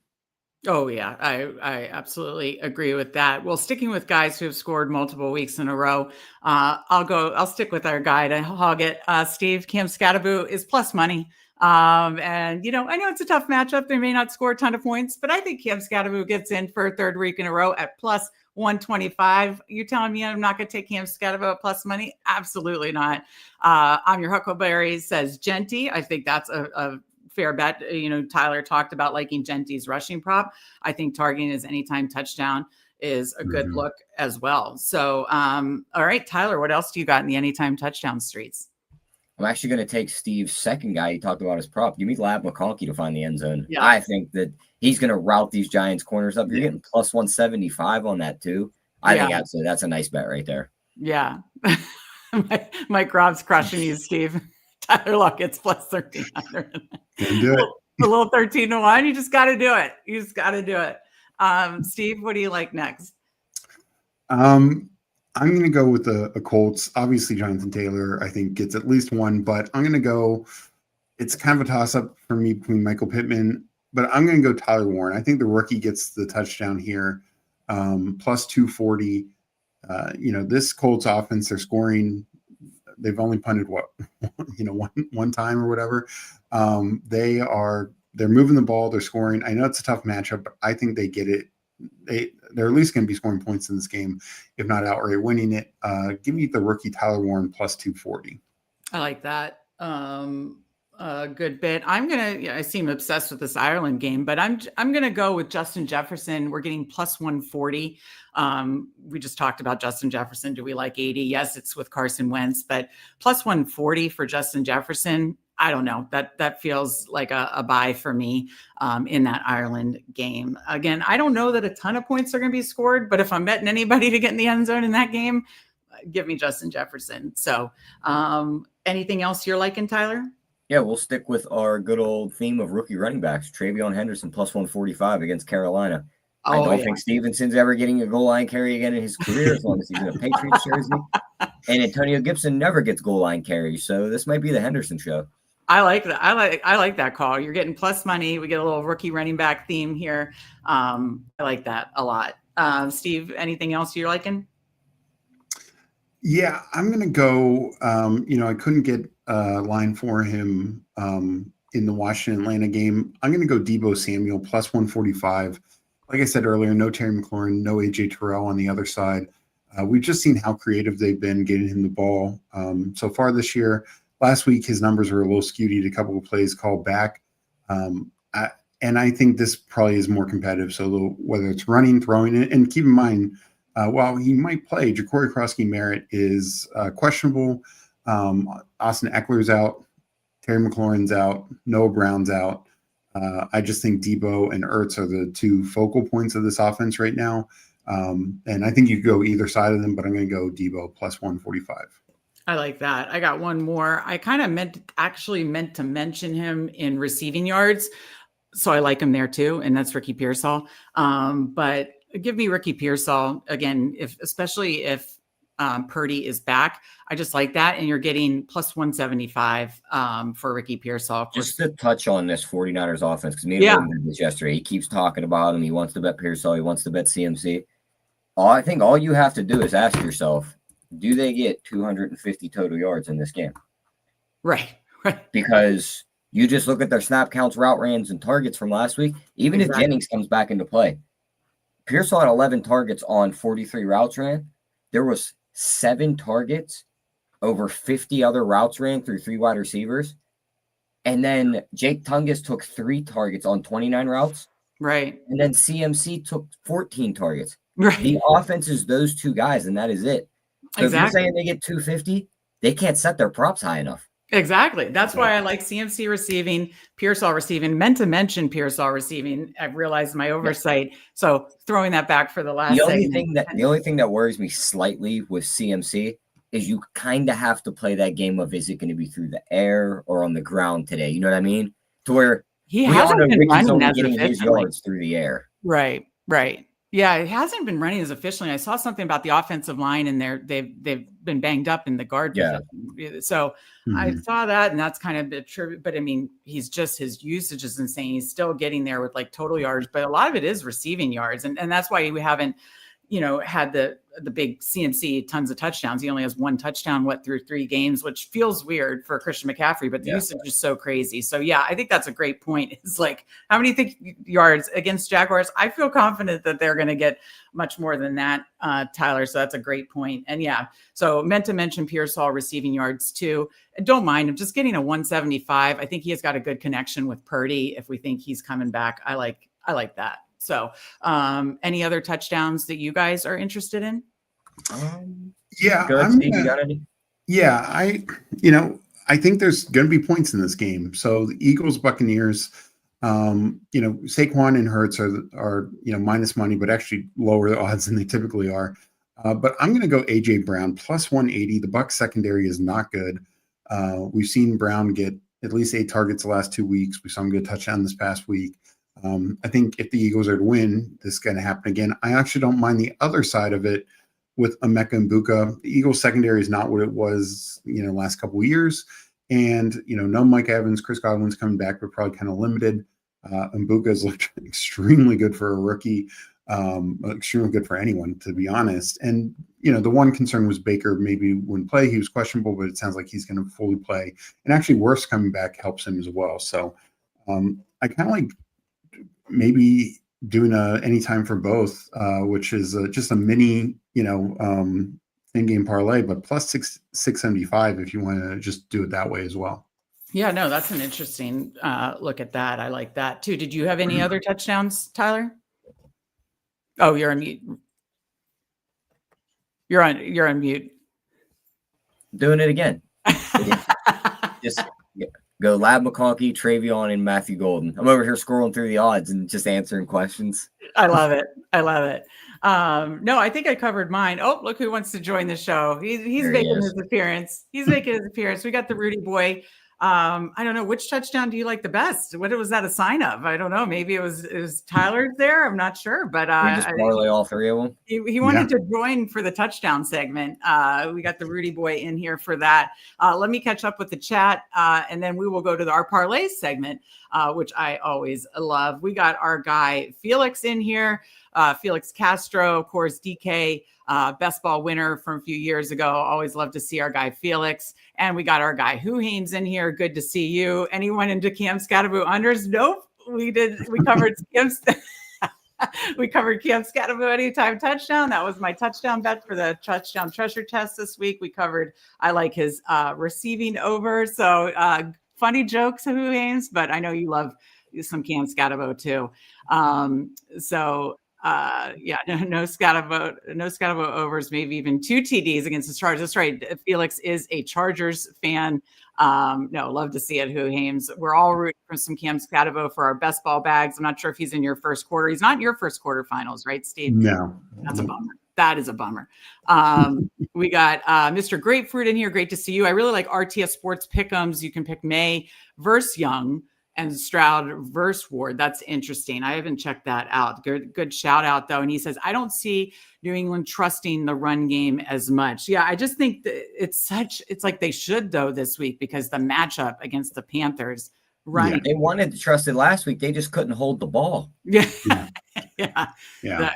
Oh, yeah, I absolutely agree with that. Well, sticking with guys who have scored multiple weeks in a row, I'll stick with our guy to hog it. Steve, Cam Scatteraboo is plus money. And, I know it's a tough matchup. They may not score a ton of points, but I think Cam Scatteraboo gets in for a third week in a row at plus 125. You're telling me I'm not going to take Cam Scatteraboo at plus money? Absolutely not. I'm your Huckleberry, says Genti. I think that's a fair bet. Tyler talked about liking Genti's rushing prop. I think targeting his anytime touchdown is a good look as well. So, all right, Tyler, what else do you got in the anytime touchdown streets? I'm actually going to take Steve's second guy. He talked about his prop. Give me Lab McConkey to find the end zone. Yeah. I think that he's going to route these Giants corners up. You're getting plus 175 on that too. I think that's a nice bet right there. Yeah. Mike Rob's crushing you, Steve. Tyler Lockett's plus 1,300. Can do it. A little 13-1. You just got to do it. Steve, what do you like next? I'm going to go with the Colts. Obviously, Jonathan Taylor, I think, gets at least one, but I'm going to go. It's kind of a toss-up for me between Michael Pittman, but I'm going to go Tyler Warren. I think the rookie gets the touchdown here, plus 240. This Colts offense, they're scoring. They've only punted one time or whatever. They're moving the ball. They're scoring. I know it's a tough matchup, but I think they get it. They're at least going to be scoring points in this game, if not outright winning it. Give me the rookie Tyler Warren plus 240. I like that. Good bit. I seem obsessed with this Ireland game, but I'm going to go with Justin Jefferson. We're getting plus 140. We just talked about Justin Jefferson. Do we like 80? Yes, it's with Carson Wentz, but plus 140 for Justin Jefferson. I don't know. That feels like a buy for me in that Ireland game. Again, I don't know that a ton of points are going to be scored, but if I'm betting anybody to get in the end zone in that game, give me Justin Jefferson. So anything else you're liking, Tyler? Yeah, we'll stick with our good old theme of rookie running backs. Travion Henderson plus 145 against Carolina. I don't think Stevenson's ever getting a goal line carry again in his career as long as he's in a Patriots jersey. And Antonio Gibson never gets goal line carries, so this might be the Henderson show. I like that. I like that call. You're getting plus money. We get a little rookie running back theme here. I like that a lot. Steve, anything else you're liking? Yeah, I'm going to go. I couldn't get a line for him in the Washington-Atlanta game. I'm going to go Deebo Samuel plus 145. Like I said earlier, no Terry McLaurin, no AJ Terrell on the other side. We've just seen how creative they've been getting him the ball so far this year. Last week, his numbers were a little skewed. He had a couple of plays called back. And I think this probably is more competitive. So whether it's running, throwing it, and keep in mind, while he might play, Ja'Cory Krosky-Merritt is questionable. Austin Eckler's out. Terry McLaurin's out. Noah Brown's out. I just think Deebo and Ertz are the two focal points of this offense right now. And I think you could go either side of them, but I'm going to go Deebo plus 145. I like that. I got one more. I kind of meant to mention him in receiving yards. So I like him there too. And that's Ricky Pearsall. But give me Ricky Pearsall again, especially if Purdy is back. I just like that. And you're getting plus 175 for Ricky Pearsall. Just to touch on this 49ers offense, because me and Jordan did this yesterday. He keeps talking about him. He wants to bet Pearsall. He wants to bet CMC. I think all you have to do is ask yourself, do they get 250 total yards in this game? Right. Because you just look at their snap counts, route runs, and targets from last week. Even if Jennings comes back into play, Pearsall had 11 targets on 43 routes ran. There was 7 targets over 50 other routes ran through 3 wide receivers. And then Jake Tungus took 3 targets on 29 routes. Right. And then CMC took 14 targets. Right. The offense is those 2 guys, and that is it. So if you're saying they get 250, they can't set their props high enough. Exactly. That's why I like CMC receiving, Pearsall receiving. Meant to mention Pearsall receiving. I've realized my oversight. Yeah. So throwing that back for the last. The only thing that worries me slightly with CMC is you kind of have to play that game of, is it going to be through the air or on the ground today? You know what I mean? To where he hasn't been running as getting his yards through the air. Right. Yeah, it hasn't been running as efficiently. I saw something about the offensive line, and they've been banged up in the guard position. So I saw that, and that's kind of a tribute. But I mean, his usage is insane. He's still getting there with like total yards, but a lot of it is receiving yards, and that's why we haven't, had the big CMC tons of touchdowns. He only has 1 touchdown through 3 games, which feels weird for Christian McCaffrey, but the usage is so crazy. So yeah, I think that's a great point. It's like, how many yards against Jaguars? I feel confident that they're going to get much more than that, Tyler. So that's a great point. And yeah, so meant to mention Pearsall receiving yards too. And don't mind him just getting a 175. I think he has got a good connection with Purdy. If we think he's coming back, I like that. So any other touchdowns that you guys are interested in? I think there's going to be points in this game. So the Eagles, Buccaneers, Saquon and Hurts are minus money, but actually lower odds than they typically are. But I'm going to go AJ Brown plus 180. The Bucs secondary is not good. We've seen Brown get at least 8 targets the last 2 weeks. We saw him get a touchdown this past week. I think if the Eagles are to win, this is going to happen again. I actually don't mind the other side of it with Emeka Mbuka. The Eagles secondary is not what it was, last couple of years. And, no Mike Evans, Chris Godwin's coming back, but probably kind of limited. Mbuka's looked extremely good for a rookie, extremely good for anyone, to be honest. And, the one concern was Baker maybe wouldn't play. He was questionable, but it sounds like he's going to fully play. And actually, Wirfs coming back helps him as well. So I kind of like maybe doing a anytime for both, which is just a mini, in-game parlay, but plus 675 if you want to just do it that way as well. Yeah, no, that's an interesting look at that. I like that too. Did you have any other touchdowns, Tyler? Oh, you're on mute. You're on mute. Doing it again. Just go Lad McConkey, Travion, and Matthew Golden. I'm over here scrolling through the odds and just answering questions. I love it. No, I think I covered mine. Oh, look who wants to join the show. He's making his appearance. We got the Rudy boy. I don't know, which touchdown do you like the best? What was that a sign of? I don't know. Maybe it was Tyler's there. I'm not sure, but we just parlay all 3 of them. He wanted to join for the touchdown segment. We got the Rudy boy in here for that. Let me catch up with the chat, and then we will go to our parlay segment, which I always love. We got our guy Felix in here. Felix Castro, of course, DK, best ball winner from a few years ago. Always love to see our guy Felix. And we got our guy Who Haynes in here. Good to see you. Anyone into Cam Scatterbo unders? Nope. We covered we covered Cam Scatterbo anytime touchdown. That was my touchdown bet for the touchdown treasure test this week. I like his receiving over. So funny jokes, Who Haynes, but I know you love some Cam Scatterbo too. No Scatterbo overs, maybe even 2 TDs against the Chargers. That's right. Felix is a Chargers fan. Love to see it. Who Hames? We're all rooting for some Cam Scatterbo for our best ball bags. I'm not sure if he's in your first quarter. He's not in your first quarter finals, right, Steve? No. That's a bummer. That is a bummer. We got Mr. Grapefruit in here. Great to see you. I really like RTS Sports Pick'ems. You can pick May versus Young. and Stroud versus Ward. That's interesting. I haven't checked that out. Good shout out though. And he says, I don't see New England trusting the run game as much. Yeah, I just think that it's like they should though this week because the matchup against the Panthers running. They wanted to trust it last week. They just couldn't hold the ball. Yeah. Yeah. Yeah.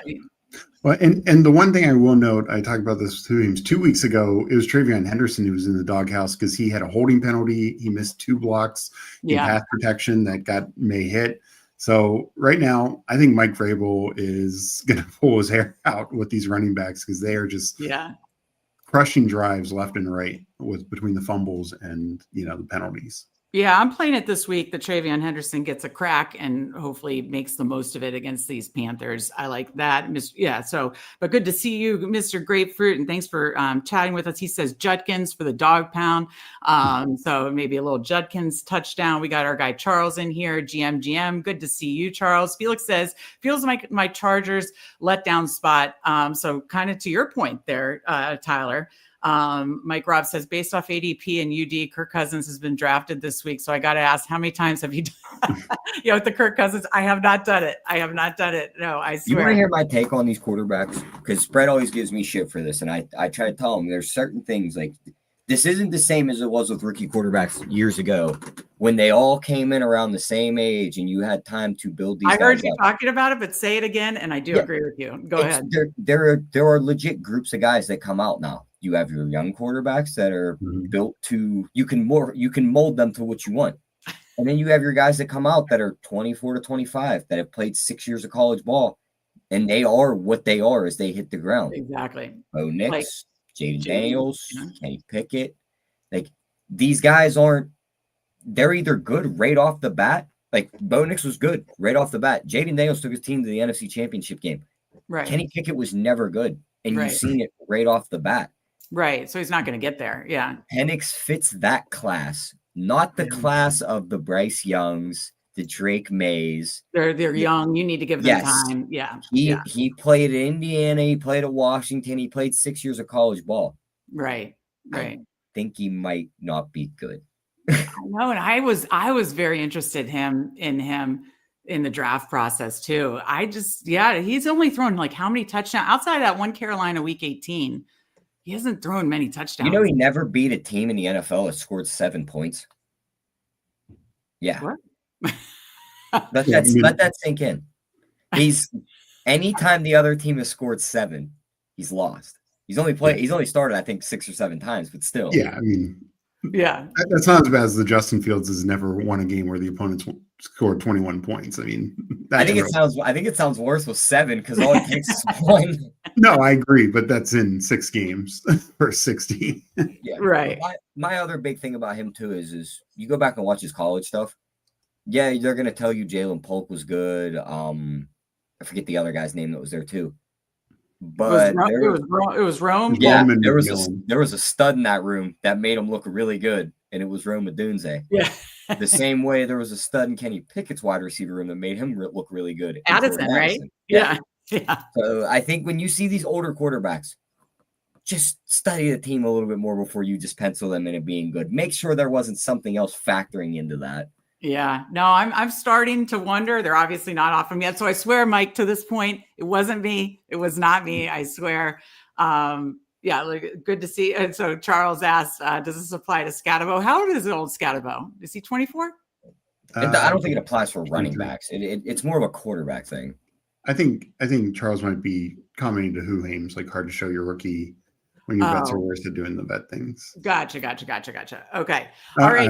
Well, and the one thing I will note, I talked about this with teams 2 weeks ago. It was Travion Henderson who was in the doghouse because he had a holding penalty. He missed 2 blocks in pass protection that may hit. So right now, I think Mike Vrabel is going to pull his hair out with these running backs because they are just crushing drives left and right between the fumbles and the penalties. Yeah, I'm playing it this week that Travion Henderson gets a crack and hopefully makes the most of it against these Panthers. I like that. But good to see you, Mr. Grapefruit, and thanks for chatting with us. He says Judkins for the dog pound. So maybe a little Judkins touchdown. We got our guy Charles in here, GM. Good to see you, Charles. Felix says, feels like my Chargers letdown spot. So kind of to your point there, Tyler. Mike Robb says, based off ADP and UD, Kirk Cousins has been drafted this week. So I got to ask, how many times have you done with the Kirk Cousins? I have not done it. No, I swear. You want to hear my take on these quarterbacks? Because Spread always gives me shit for this. And I try to tell him there's certain things like this isn't the same as it was with rookie quarterbacks years ago when they all came in around the same age and you had time to build these. I heard you talking about it, but say it again. And I do agree with you. Go ahead. There are legit groups of guys that come out now. You have your young quarterbacks that are built to you can mold them to what you want. And then you have your guys that come out that are 24 to 25 that have played 6 years of college ball. And they are what they are as they hit the ground. Exactly. Bo Nix, Jaden Daniels, Kenny Pickett. Like these guys they're either good right off the bat. Like Bo Nix was good right off the bat. Jaden Daniels took his team to the NFC Championship game. Right. Kenny Pickett was never good. And you've seen it right off the bat. Right. So he's not going to get there. Yeah. Penix fits that class, not the class of the Bryce Youngs, the Drake Mays. They're young. You need to give them time. Yeah. He played at Indiana. He played at Washington. He played 6 years of college ball. Right. I think he might not be good. I know. And I was very interested in him in the draft process too. He's only thrown like how many touchdowns outside of that one Carolina week 18. He hasn't thrown many touchdowns. He never beat a team in the NFL that scored 7 points. Yeah. What? Let that sink in. Anytime the other team has scored 7, he's lost. He's only started, I think, 6 or 7 times, but still. Yeah, that's not as bad as the Justin Fields has never won a game where the opponents scored 21 points. I think it sounds worse with 7 because all it takes is 1. No, I agree, but that's in 6 games or 16. Yeah, right. My other big thing about him too is you go back and watch his college stuff. Yeah, they're gonna tell you Jalen Polk was good. I forget the other guy's name that was there too. But it was Rome. Yeah, there was a stud in that room that made him look really good, and it was Rome Odunze. Yeah. The same way there was a stud in Kenny Pickett's wide receiver room that made him look really good. Addison, right? Yeah. So I think when you see these older quarterbacks, just study the team a little bit more before you just pencil them in it being good. Make sure there wasn't something else factoring into that. Yeah, no, I'm starting to wonder. They're obviously not off him yet. So I swear, Mike, to this point, it wasn't me. It was not me. I swear. Good to see. And so Charles asked, does this apply to Scatabo? How old is old Scatabo? Is he 24? I don't think it applies for running backs. It's more of a quarterback thing. I think Charles might be commenting to Who Hames, like hard to show your rookie when your bets are worse at doing the bet things. Gotcha. Okay. All right.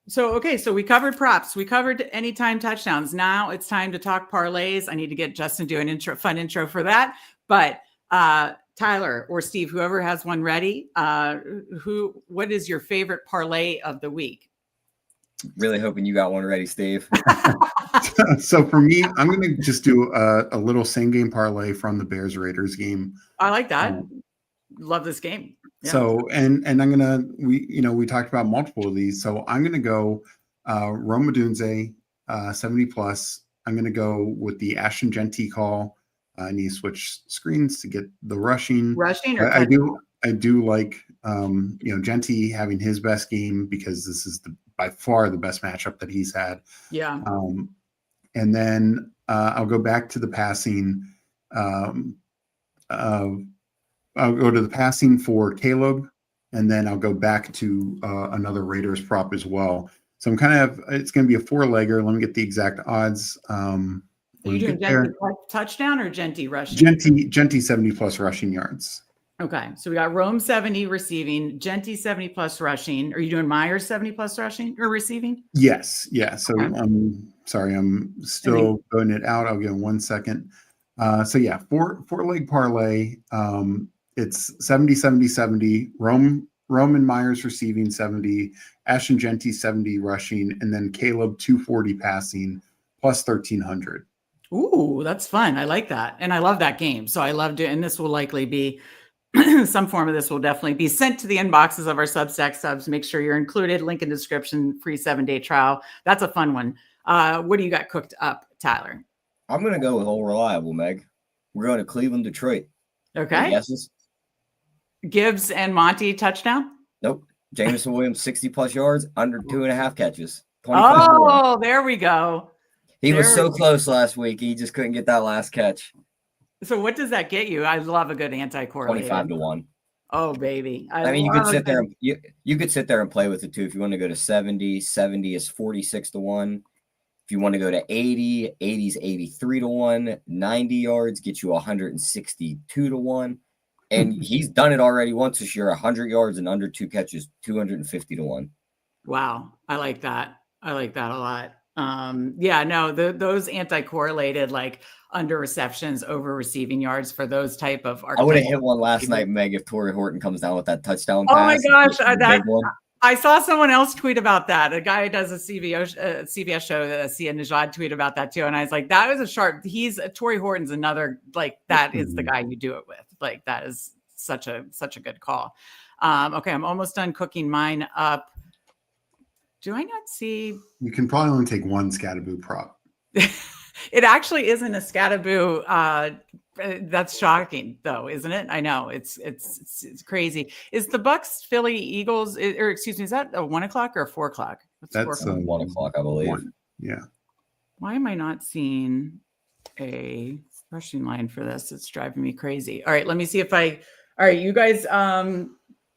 So we covered props. We covered anytime touchdowns. Now it's time to talk parlays. I need to get Justin to do an fun intro for that. But Tyler or Steve, whoever has one ready, what is your favorite parlay of the week? Really hoping you got one ready, Steve. So for me, I'm going to just do a little same game parlay from the Bears Raiders game. I like that. Love this game. Yeah. So, and I'm we talked about multiple of these. So I'm going to go Rome Odunze, 70 plus. I'm going to go with the Ashton Genty call. I need to switch screens to get the rushing. I do like, Genty having his best game because this is by far the best matchup that he's had. Yeah. And then I'll go back to the passing. I'll go to the passing for Caleb, and then I'll go back to another Raiders prop as well. So I'm it's going to be a 4-legger. Let me get the exact odds. Are you doing Genty touchdown or Genty rushing? Genty 70 plus rushing yards. Okay. So we got Rome 70 receiving, Genty 70 plus rushing. Are you doing Myers 70 plus rushing or receiving? Yes. Yeah. So I'm sorry. I'm still going it out. I'll give it 1 second. So yeah, 4-leg parlay. It's 70, 70, 70. Rome and Myers receiving 70, Ashton Genty 70 rushing, and then Caleb 240 passing plus 1,300. Ooh, that's fun. I like that. And I love that game. So I love doing, and this will likely be some form of this will definitely be sent to the inboxes of our Substack subs. Make sure you're included. Link in description, free 7-day trial. That's a fun one. What do you got cooked up, Tyler? I'm going to go with all reliable, Meg. We're going to Cleveland, Detroit. Okay. Any guesses? Gibbs and Monty touchdown? Nope. Jameson Williams, 60 plus yards, under 2.5 catches. Oh, there we go. He was so close last week. He just couldn't get that last catch. So what does that get you? I love a good anti-correlated. 25-1. Oh, baby. I mean, you could sit there and you could sit there and play with it too. If you want to go to 70, 70 is 46-1. If you want to go to 80, 80 is 83-1. 90 yards gets you 162-1. And he's done it already once this year. 100 yards and under 2 catches, 250-1. Wow, I like that. I like that a lot. Yeah, no, those anti-correlated like under receptions, over receiving yards for those type of. I would have hit one last night, Meg, if Torrey Horton comes down with that touchdown pass. Oh my gosh, I saw someone else tweet about that. A guy who does a CBS show, Sia Najad, tweet about that too. And I was like, that was a sharp. Torrey Horton's another, like, that is the guy you do it with. Like, that is such a good call. Okay, I'm almost done cooking mine up. Do I not see? You can probably only take one Scataboo prop. It actually isn't a Scataboo. That's shocking, though, isn't it? I know it's crazy. Is the Bucks Philly Eagles, or excuse me, is that a 1 o'clock or a 4 o'clock? That's 1 o'clock, I believe. Yeah. Why am I not seeing a rushing line for this? It's driving me crazy. All right, let me see if all right, you guys.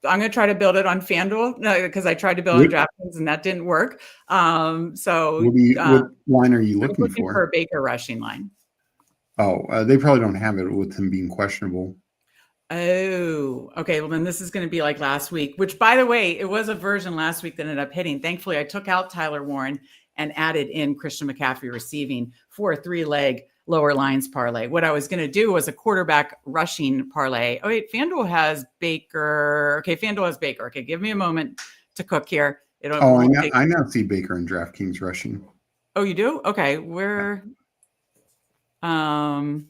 I'm going to try to build it on FanDuel because I tried to build it on DraftKings and that didn't work. So what line are you looking for? For a Baker rushing line. Oh, they probably don't have it with him being questionable. Oh, okay. Well, then this is going to be like last week, which, by the way, it was a version last week that ended up hitting. Thankfully, I took out Tyler Warren and added in Christian McCaffrey receiving for a 3-leg lower lines parlay. What I was going to do was a quarterback rushing parlay. Oh, wait, FanDuel has Baker. Okay, FanDuel has Baker. Okay, give me a moment to cook here. I now see Baker and DraftKings rushing. Oh, you do? Okay, where? Okay,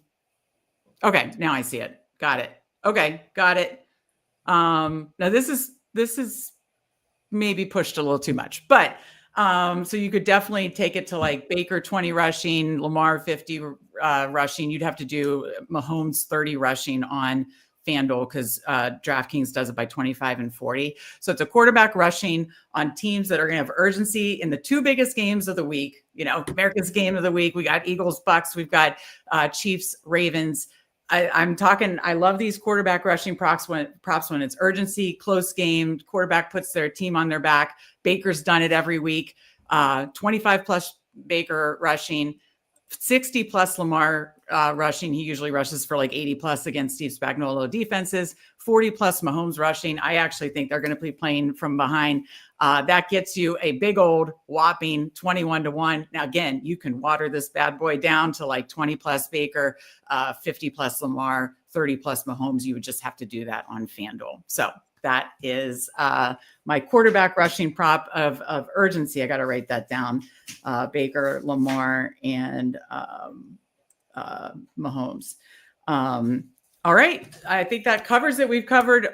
now I see it. Got it. Okay, got it. Now this is maybe pushed a little too much, but so you could definitely take it to like Baker 20 rushing, Lamar 50 rushing. You'd have to do Mahomes 30 rushing on FanDuel because DraftKings does it by 25 and 40. So it's a quarterback rushing on teams that are going to have urgency in the 2 biggest games of the week. You know, America's game of the week. We got Eagles, Bucks. We've got Chiefs, Ravens. I'm talking. I love these quarterback rushing props when it's urgency, close game. Quarterback puts their team on their back. Baker's done it every week. 25 plus Baker rushing, 60 plus Lamar rushing. He usually rushes for like 80 plus against Steve Spagnuolo defenses. 40 plus Mahomes rushing. I actually think they're going to be playing from behind. That gets you a big old whopping 21-1. Now, again, you can water this bad boy down to like 20 plus Baker, 50 plus Lamar, 30 plus Mahomes. You would just have to do that on FanDuel. So that is my quarterback rushing prop of urgency. I got to write that down. Baker, Lamar, and Mahomes. All right. I think that covers it. We've covered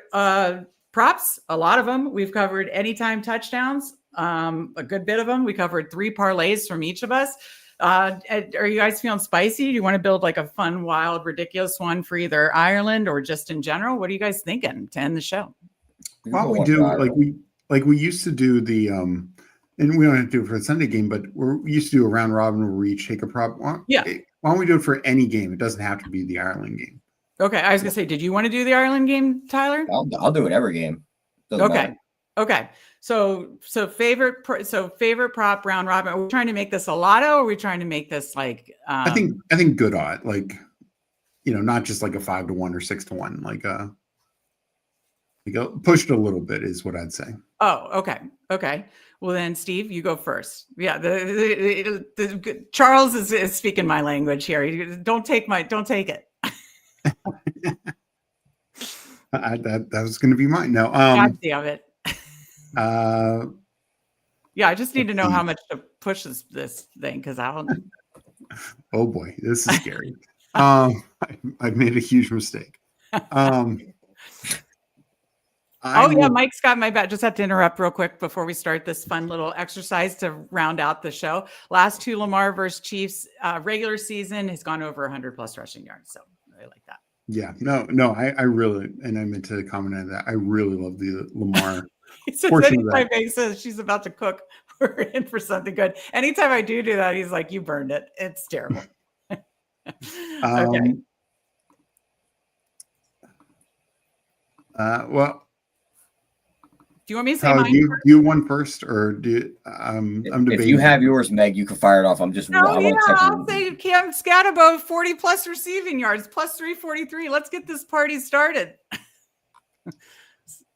props, a lot of them. We've covered anytime touchdowns, a good bit of them. We covered 3 parlays from each of us. Are you guys feeling spicy? Do you want to build like a fun, wild, ridiculous one for either Ireland or just in general? What are you guys thinking to end the show? Well, we do like we used to do the and we don't have to do it for the Sunday game, but we used to do a round robin where we each take a prop. Why don't we do it for any game? It doesn't have to be the Ireland game. Okay, I was gonna say, did you want to do the Ireland game, Tyler? I'll do whatever game. Doesn't matter. Okay. So favorite prop round robin. Are we trying to make this a lotto, or are we trying to make this like? I think good odd, like, not just like a 5 to 1 or 6 to 1, like pushed a little bit is what I'd say. Oh, okay. Well then, Steve, you go first. Yeah, the Charles is speaking my language here. Don't take it. That was going to be mine. No, God damn it. Yeah, I just need to know how much to push this thing because I don't. Oh boy, this is scary. I've made a huge mistake. Mike's got my back. Just have to interrupt real quick before we start this fun little exercise to round out the show. Last two Lamar versus Chiefs regular season has gone over 100 plus rushing yards. So I really like that. Yeah, no, I really, and I meant to comment on that. I really love the Lamar. He says anytime Meg says she's about to cook, we're in for something good. Anytime I do that, he's like, "You burned it. It's terrible." Okay. Well, do you want me to say mine? You won first, or do I'm debating. If you have yours, Meg, you can fire it off. I'm just. I'll say Cam Scatabo 40 plus receiving yards, plus 343. Let's get this party started.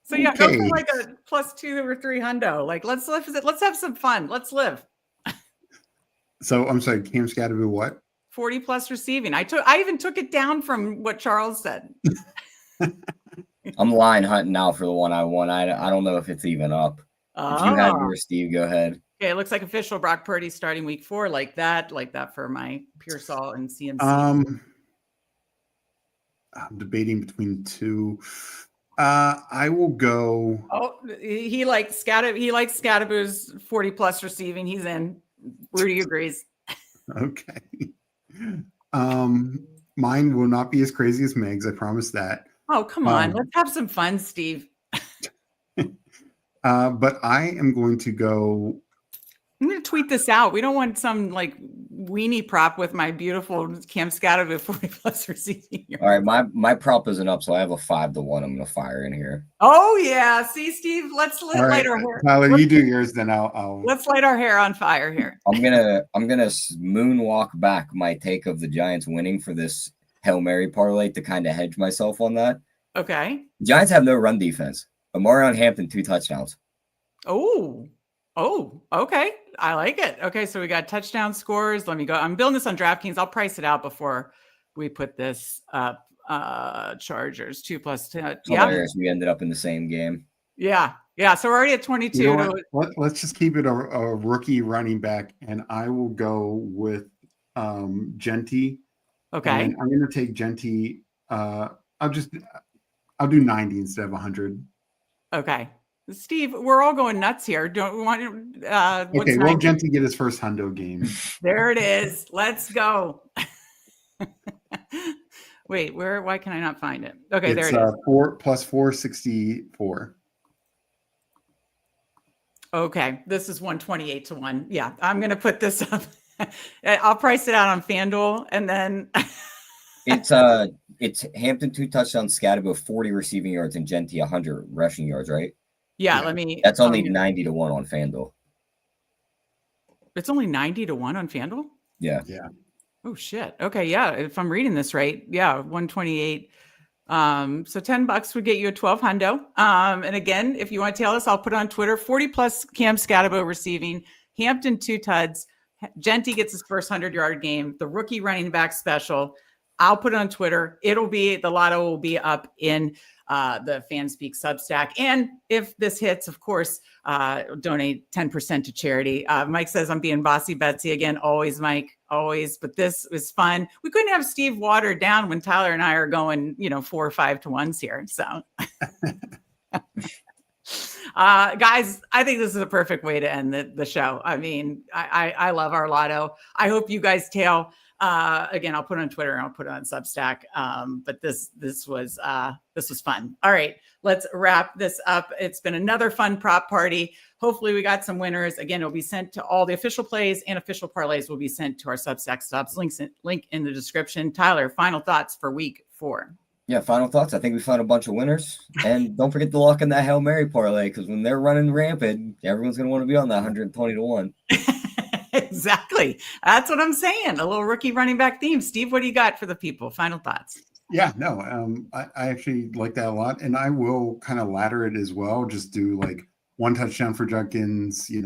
So go for like a plus 2 or 3 hundo. Like let's have some fun. Let's live. So I'm sorry, Cam Scatabo what? 40 plus receiving. I even took it down from what Charles said. I'm line hunting now for the one I won. I don't know if it's even up. If you have yours, Steve, go ahead. Okay, it looks like official Brock Purdy starting week 4, like that for my Pearsall and CMC. I'm debating between two. I will go. Oh, he likes Scataboos 40 plus receiving. He's in. Rudy agrees. Okay. Mine will not be as crazy as Meg's. I promise that. Oh, come on. Let's have some fun, Steve. But I am going to go. I'm going to tweet this out. We don't want some like weenie prop with my beautiful Cam Scatterby 40 plus receiving yards. All right, my prop isn't up, so I have a 5 to 1. I'm going to fire in here. Oh yeah, see, Steve. Let's light our hair. Tyler, you do yours, then I'll. Let's light our hair on fire here. I'm gonna moonwalk back my take of the Giants winning for this Hail Mary parlay to kind of hedge myself on that. Okay. Giants have no run defense. Amarion Hampton 2 touchdowns. Oh, okay. I like it. Okay, so we got touchdown scores. Let me go. I'm building this on DraftKings. I'll price it out before we put this up. Chargers 2 plus 10. Hilarious. We ended up in the same game. Yeah. So we're already at 22. You know let's just keep it a rookie running back, and I will go with Genty. Okay. And I'm going to take Genty. I'll do 90 instead of 100. Okay. Steve, we're all going nuts here. Don't we want to? Okay, well, Genty get his first hundo game. There it is. Let's go. Wait, why can I not find it? Okay, there it is. 4 plus 464. Okay, this is 128 to 1. Yeah, I'm going to put this up. I'll price it out on FanDuel, and then it's Hampton 2 touchdowns, Scatterbo 40 receiving yards, and Genty 100 rushing yards, right? Yeah, let me. That's only 90 to 1 on FanDuel. It's only 90 to 1 on FanDuel? Yeah. Oh shit. Okay, yeah. If I'm reading this right, yeah, 128. So $10 would get you a 12 hundo. And again, if you want to tell us, I'll put it on Twitter. 40 plus Cam Scatterbo receiving, Hampton 2 tuds. Genty gets his first 100-yard game. The rookie running back special. I'll put it on Twitter. The lotto will be up in the Fanspeak Substack. And if this hits, of course, donate 10% to charity. Mike says I'm being bossy Betsy again. Always, Mike, always. But this was fun. We couldn't have Steve watered down when Tyler and I are going, 4 or 5 to 1s here. So Guys, I think this is a perfect way to end the show. I mean, I love our lotto. I hope you guys tail. Again, I'll put it on Twitter and I'll put it on Substack. But this was fun. All right, let's wrap this up. It's been another fun prop party. Hopefully we got some winners. Again, it'll be sent to all the official plays, and official parlays will be sent to our Substack subs. Link in the description. Tyler, final thoughts for week 4. Yeah, final thoughts. I think we found a bunch of winners. And don't forget to lock in that Hail Mary parlay, because when they're running rampant, everyone's going to want to be on that 120 to 1. Exactly. That's what I'm saying. A little rookie running back theme. Steve, what do you got for the people? Final thoughts. Yeah, no, I actually like that a lot. And I will kind of ladder it as well. Just do like 1 touchdown for Judkins, a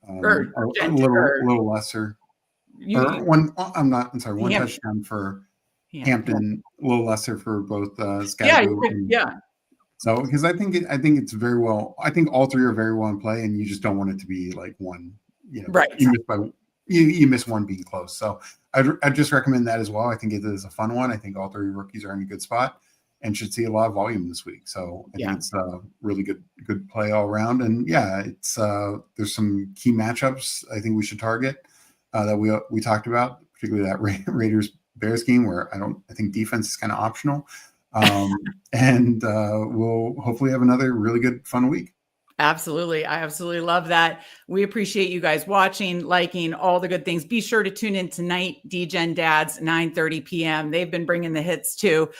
little lesser. One touchdown for Hampton, a little lesser for both Scatterbo. So, because I think it's very well. I think all three are very well in play, and you just don't want it to be like one. Right. You miss one being close. So I'd just recommend that as well. I think it is a fun one. I think all three rookies are in a good spot and should see a lot of volume this week. So I think it's a really good play all around. And it's there's some key matchups I think we should target that we talked about, particularly that Raiders Bears game where I think defense is kind of optional. And we'll hopefully have another really good fun week. Absolutely. I absolutely love that. We appreciate you guys watching, liking, all the good things. Be sure to tune in tonight, Degen Dads, 9:30 p.m. They've been bringing the hits too.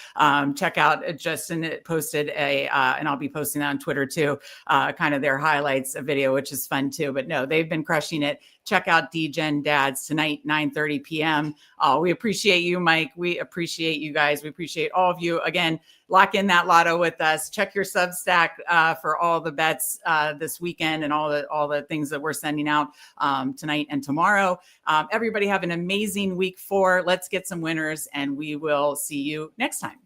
Check out Justin posted and I'll be posting that on Twitter too, kind of their highlights video, which is fun too. But no, they've been crushing it. Check out Degen Dads tonight, 9:30 p.m. We appreciate you, Mike. We appreciate you guys. We appreciate all of you. Again, lock in that lotto with us. Check your Substack for all the bets this weekend and all the things that we're sending out tonight and tomorrow. Everybody have an amazing week 4. Let's get some winners, and we will see you next time.